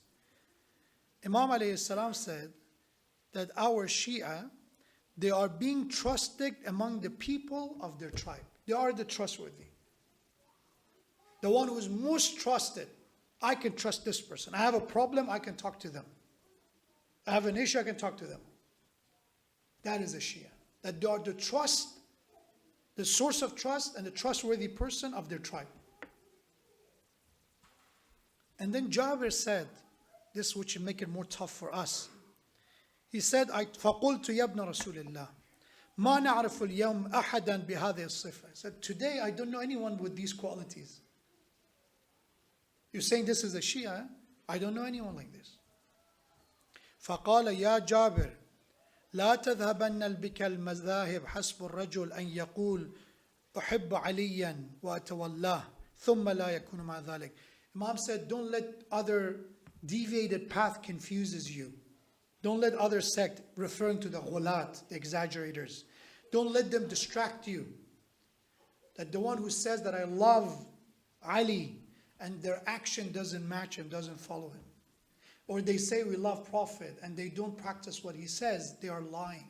Imam alayhi salam said that our Shia, they are being trusted among the people of their tribe. They are the trustworthy. The one who's most trusted. I can trust this person. I have a problem, I can talk to them. I have an issue, I can talk to them. That is a Shia. That they are the trust, the source of trust and the trustworthy person of their tribe. And then Jabir said, this which will make it more tough for us. He said, فَقُلْتُ يَا ابْنَ رَسُولِ اللَّهِ مَا نَعْرِفُ الْيَوْمِ أَحَدًا بِهَذِهِ الصِّفَةِ He said, today I don't know anyone with these qualities. You're saying this is a Shia? I don't know anyone like this. فقال يا جابر لا تذهبن بك المذاهب حسب الرجل أن يقول أحب عليا وأتولاه ثم لا يكون مع ذلك. Imam said, don't let other deviated path confuses you. Don't let other sect, referring to the ghulat, the exaggerators, don't let them distract you. That the one who says that I love Ali and their action doesn't match him, doesn't follow him. Or they say we love Prophet and they don't practice what he says, they are lying.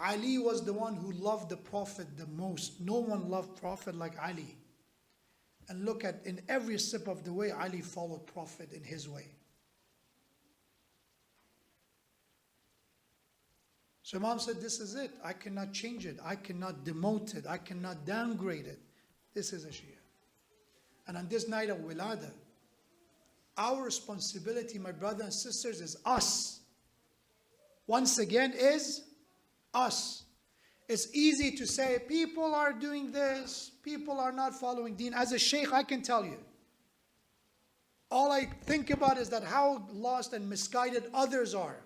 Ali was the one who loved the Prophet the most. No one loved Prophet like Ali. And look at, in every step of the way, Ali followed Prophet in his way. So Imam said, this is it. I cannot change it. I cannot demote it. I cannot downgrade it. This is a Shia. And on this night of Wiladat, our responsibility, my brothers and sisters, is us. Once again, is us. It's easy to say, people are doing this, people are not following deen. As a sheikh, I can tell you. All I think about is that how lost and misguided others are.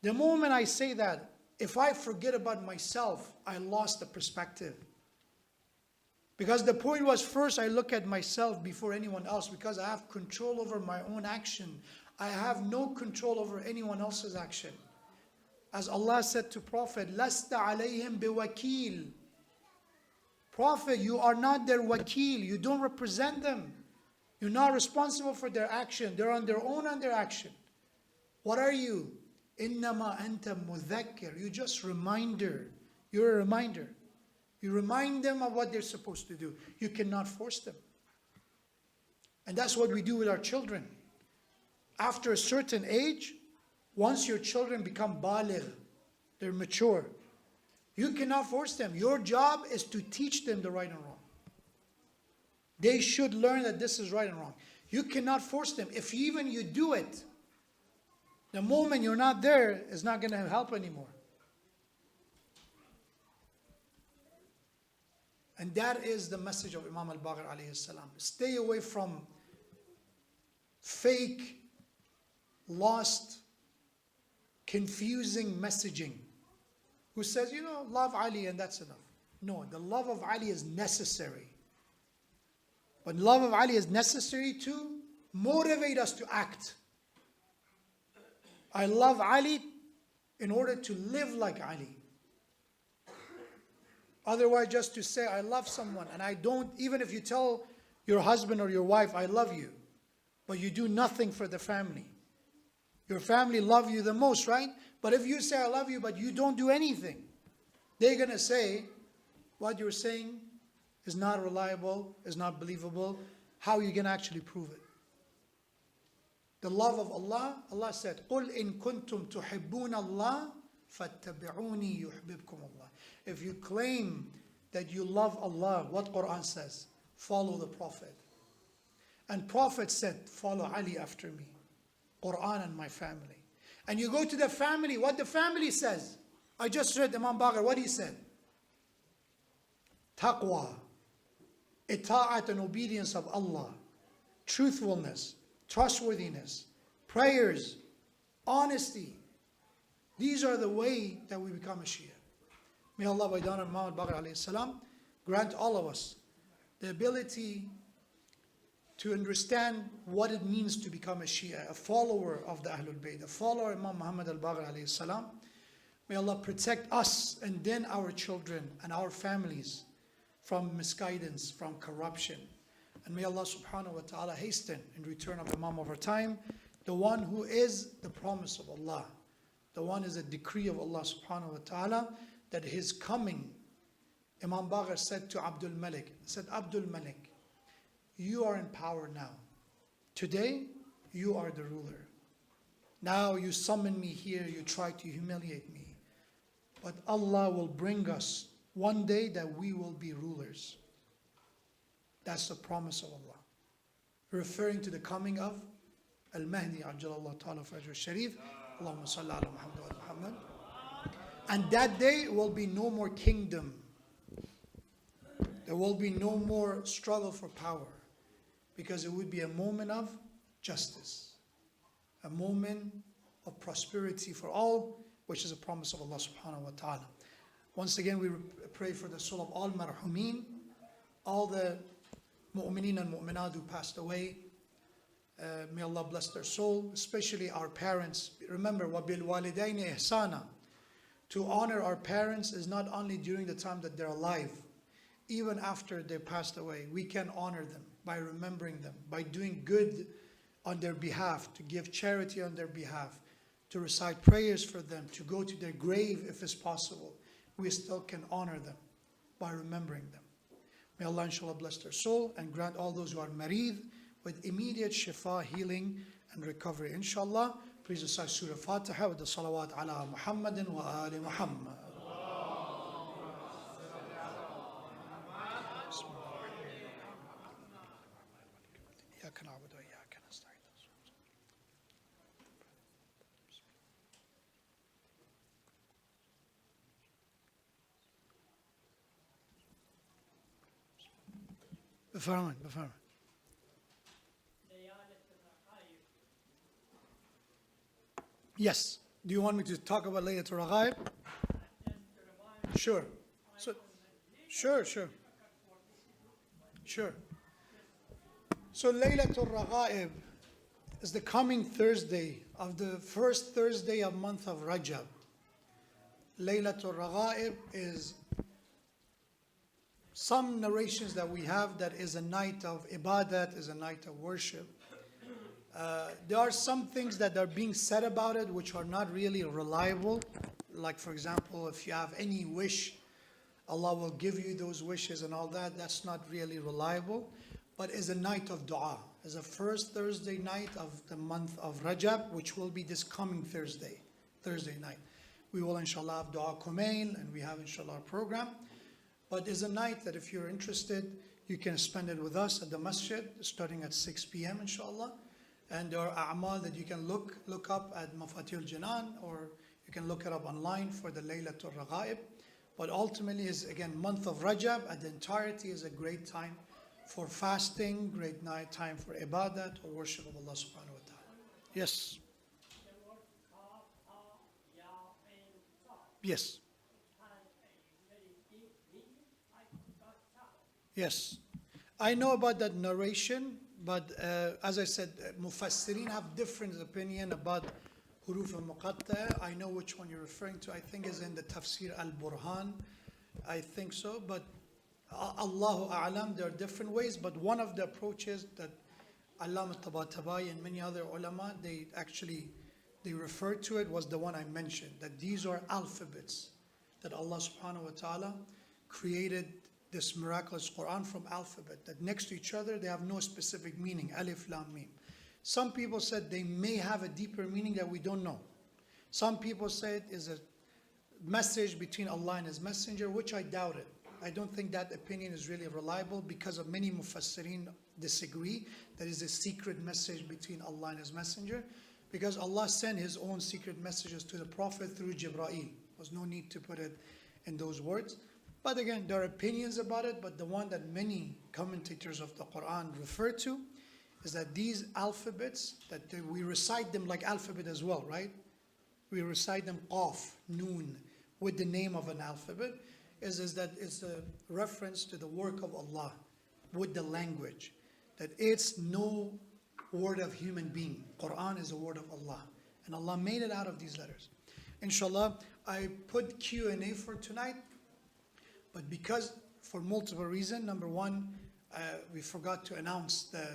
The moment I say that, if I forget about myself, I lost the perspective. Because the point was, first I look at myself before anyone else, because I have control over my own action. I have no control over anyone else's action. As Allah said to Prophet, لَسْتَ عَلَيْهِمْ بِوَكِيلٍ Prophet, you are not their wakil. You don't represent them. You're not responsible for their action. They're on their own on their action. What are you? إِنَّمَا أَنْتَ مُذَكِّرٌ You're just reminder. You're a reminder. You remind them of what they're supposed to do. You cannot force them. And that's what we do with our children. After a certain age, once your children become baligh, they're mature, you cannot force them. Your job is to teach them the right and wrong. They should learn that this is right and wrong. You cannot force them. If even you do it, the moment you're not there, it's not going to help anymore. And that is the message of Imam al-Baqir alayhi salam. Stay away from fake, lost, confusing messaging. Who says, love Ali and that's enough. No, the love of Ali is necessary. But love of Ali is necessary to motivate us to act. I love Ali in order to live like Ali. Otherwise, just to say, I love someone, and I don't, even if you tell your husband or your wife, I love you, but you do nothing for the family. Your family love you the most, right? But if you say, I love you, but you don't do anything, they're going to say, what you're saying is not reliable, is not believable. How are you going to actually prove it? The love of Allah, Allah said, قُلْ إِن كُنْتُمْ تُحِبُّونَ اللَّهِ فَاتَّبِعُونِي يُحْبِبْكُمُ اللَّهِ If you claim that you love Allah, what Quran says? Follow the Prophet. And Prophet said, follow Ali after me. Quran and my family. And you go to the family, what the family says. I just read Imam Baqir, what he said. Taqwa, ita'at and obedience of Allah, truthfulness, trustworthiness, prayers, honesty. These are the way that we become a Shia. May Allah, by Imam al-Baqir alayhi salam, grant all of us the ability to understand what it means to become a Shia, a follower of the Ahlul Bayt, a follower of Imam Muhammad al-Baqir alayhi salam. May Allah protect us and then our children and our families from misguidance, from corruption. And may Allah subhanahu wa ta'ala hasten in return of Imam over time, the one who is the promise of Allah, the one is a decree of Allah subhanahu wa ta'ala, that his coming. Imam Baqir said to Abdul Malik, said, Abdul Malik, you are in power now. Today, you are the ruler. Now you summon me here, you try to humiliate me. But Allah will bring us one day that we will be rulers. That's the promise of Allah. Referring to the coming of Al-Mahdi, Ajjalallahu Ta'ala Fajr Sharif. Allahumma salli ala Muhammad wa ala Muhammad. And that day will be no more kingdom. There will be no more struggle for power. Because it would be a moment of justice. A moment of prosperity for all, which is a promise of Allah subhanahu wa ta'ala. Once again, we pray for the soul of all marhumin, all the mu'mineen and mu'minat who passed away. May Allah bless their soul, especially our parents. Remember, وَبِالْوَالِدَيْنِ إِحْسَانًا. To honor our parents is not only during the time that they're alive, even after they passed away. We can honor them by remembering them, by doing good on their behalf, to give charity on their behalf, to recite prayers for them, to go to their grave if it's possible. We still can honor them by remembering them. May Allah inshallah bless their soul and grant all those who are marid with immediate shifa, healing and recovery. Inshallah, please recite Surah Fatiha with the salawat ala Muhammadin wa ali Muhammad. بفرمان. Yes. Do you want me to talk about Laylatul Raghaib? Sure. Sure. So Laylatul Raghaib is the coming Thursday of the first Thursday of month of Rajab. Laylatul Raghaib is some narrations that we have that is a night of ibadat, is a night of worship. There are some things that are being said about it which are not really reliable. Like for example, if you have any wish, Allah will give you those wishes and all that. That's not really reliable. But is a night of dua. Is a first Thursday night of the month of Rajab, which will be this coming Thursday night. We will inshallah have dua kumail and we have inshallah a program. But it's a night that if you're interested, you can spend it with us at the masjid starting at 6 p.m. inshallah. And there are a'mal that you can look up at Mafatih al-Jinan, or you can look it up online for the Laylatul Raghaib. But ultimately is again month of Rajab, and the entirety is a great time for fasting, great night time for ibadat or worship of Allah subhanahu wa ta'ala. Yes. Yes. Yes. I know about that narration, but as I said, Mufassirin have different opinion about Huruf al-Muqatta. I know which one you're referring to. I think is in the Tafsir al-Burhan. I think so, but Allahu A'lam, there are different ways, but one of the approaches that Allama Tabatabai and many other ulama, they referred to it was the one I mentioned, that these are alphabets, that Allah subhanahu wa ta'ala created this miraculous Quran from alphabet, that next to each other they have no specific meaning, alif, lam, mim. Some people said they may have a deeper meaning that we don't know. Some people say it is a message between Allah and His Messenger, which I doubt it. I don't think that opinion is really reliable because of many Mufassirin disagree. That is a secret message between Allah and His Messenger, because Allah sent His own secret messages to the Prophet through Jibreel. There was no need to put it in those words. But again, there are opinions about it, but the one that many commentators of the Quran refer to is that these alphabets, that we recite them like alphabet as well, right? We recite them Qaf, Noon, with the name of an alphabet, is that it's a reference to the work of Allah with the language, that it's no word of human being. Quran is a word of Allah, and Allah made it out of these letters. Inshallah, I put Q&A for tonight, but because for multiple reasons. Number one, we forgot to announce the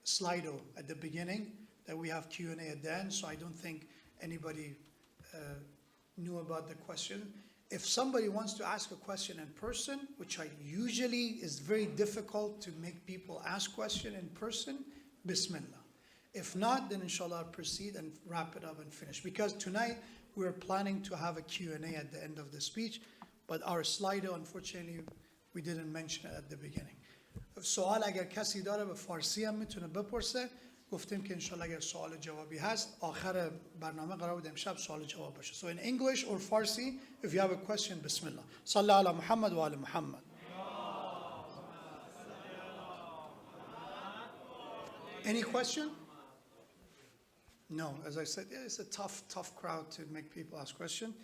Slido at the beginning, that we have Q&A at the end, so I don't think anybody knew about the question. If somebody wants to ask a question in person, which I usually is very difficult to make people ask question in person, Bismillah. If not, then inshallah proceed and wrap it up and finish. Because tonight we're planning to have a Q&A at the end of the speech, but our Slido, unfortunately, we didn't mention it at the beginning. سوال اگر کسی داره به فارسی هم میتونه بپرسه. گفتیم که انشالله اگر سوال جوابی هست آخر برنامه قرار بود امشب سوال جواب باشه. So in English or Farsi, if you have a question, Bismillah. صلی علی محمد و آل محمد. Any question? No, as I said, it's a tough crowd to make people ask questions.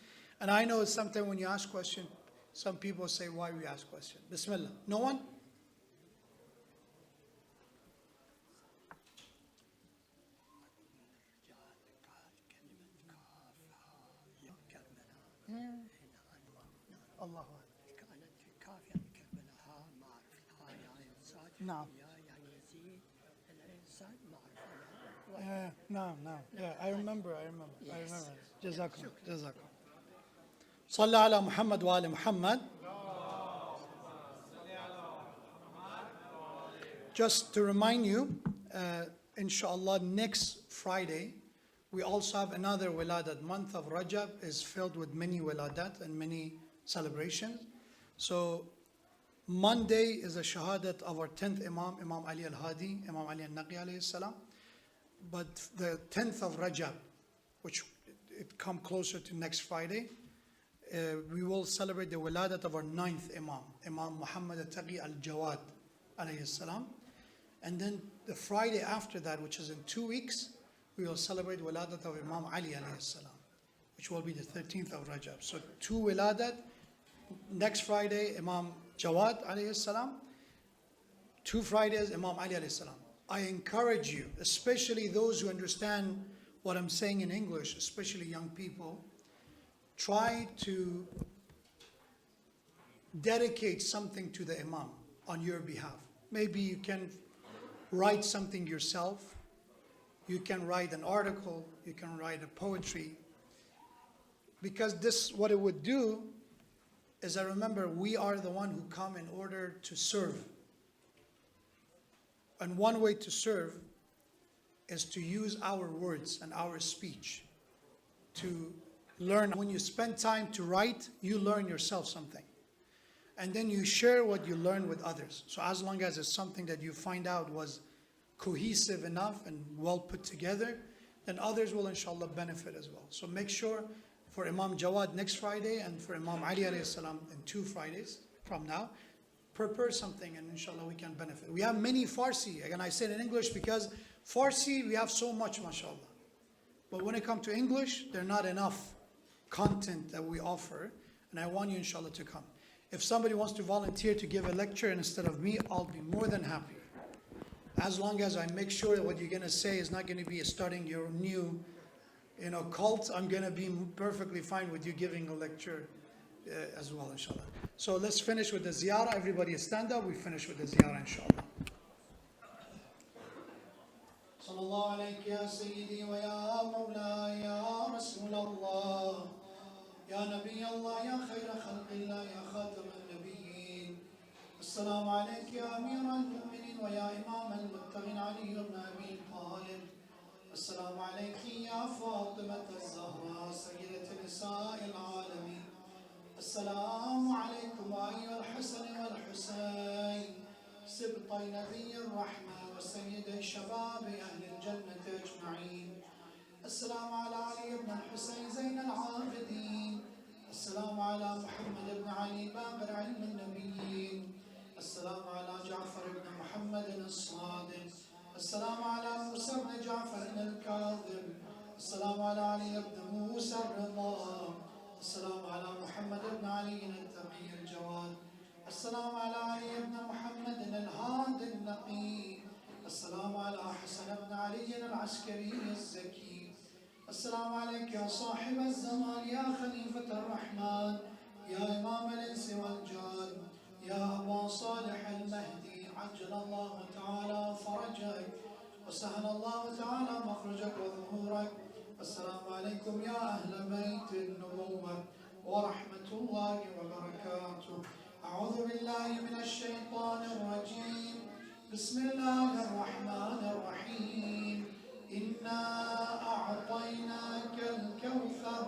And I know sometimes when you ask question, some people say, why we ask question? Bismillah. No one? الله نعم نعم yeah, I remember جزاكم صلى على محمد وآل محمد. Just to remind you, inshallah, next Friday we also have another Wiladat. Month of Rajab is filled with many Wiladat and many celebrations. So Monday is a shahadat of our 10th Imam, Imam Ali al-Hadi, Imam Ali al-Naqi alayhi salam. But the 10th of Rajab, which it come closer to next Friday, we will celebrate the Wiladat of our 9th Imam, Imam Muhammad al-Taqi al-Jawad alayhi salam. And then the Friday after that, which is in 2 weeks, we will celebrate Wiladat of Imam Ali alayhi salam, which will be the 13th of Rajab. So 2 Wiladat, next Friday Imam Jawad alayhi salam, 2 Fridays Imam Ali alayhi salam. I encourage you, especially those who understand what I'm saying in English, especially young people, try to dedicate something to the Imam on your behalf. Maybe you can write something yourself. You can write an article, you can write a poetry. Because this, what it would do, is I remember we are the one who come in order to serve. And one way to serve is to use our words and our speech to learn. When you spend time to write, you learn yourself something. And then you share what you learn with others. So as long as it's something that you find out was cohesive enough and well put together, then others will inshallah benefit as well. So make sure for Imam Jawad next Friday and for Imam Ali alayhi salam in 2 Fridays from now, prepare something and inshallah we can benefit. We have many Farsi, again I said in English because Farsi we have so much mashallah. But when it comes to English, there's not enough content that we offer, and I want you inshallah to come. If somebody wants to volunteer to give a lecture instead of me, I'll be more than happy. As long as I make sure that what you're going to say is not going to be starting your new, cult, I'm going to be perfectly fine with you giving a lecture as well, inshallah. So let's finish with the ziyarah. Everybody stand up. We finish with the ziyarah, inshallah. صلى الله عليك يا سيدي ويا مولاي يا رسول الله يا نبي الله يا خير خلق الله يا خاتم النبيين. السلام عليك يا أمير المؤمنين ويا إمام المتقين علي بن أبي طالب. السلام عليك يا فاطمة الزهراء سيدة نساء العالمين. السلام عليكم أيها الحسن والحسين سبطي نبي الرحمة وسيدي شباب أهل الجنة أجمعين. السلام على علي بن الحسين زين العابدين. السلام على محمد بن علي باقر علم النبيين. السلام على جعفر بن محمد الصادق. السلام على موسى بن جعفر الكاظم. السلام على علي بن موسى الرضا. السلام على محمد بن علي التقي الجواد. السلام على علي بن محمد الهادي النقي. السلام على حسن بن علي العسكري الزكي. السلام عليك يا صاحب الزمان يا خليفة الرحمن يا إمام الإنس والجان يا أبا وسهل الله تعالى مخرجك وظهورك. السلام عليكم يا أهل بيت النبوة ورحمة الله وبركاته. أعوذ بالله من الشيطان الرجيم. بسم الله الرحمن الرحيم. إنا أعطيناك الكوثر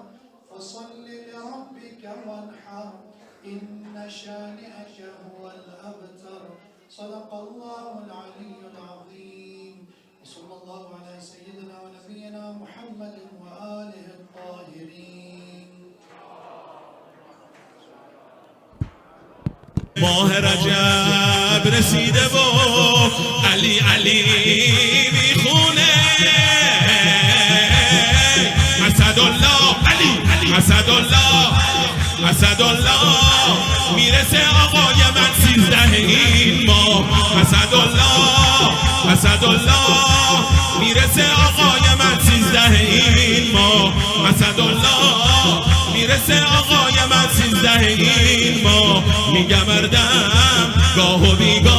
فصل لربك وانحر إن شانئك هو الأبتر. صدق الله العلي العظيم. وصلى الله على سيدنا ونبينا محمد وآله الطاهرين. ماه رجب رسیده و علی علی میخونه اسدالله علی اسدالله میرسه آقای من 13 این ماه اسدالله میرسه آقای من 13 این ماه اسدالله میرسه آقای من 13 این ماه میگم مردم گاه و بیگاه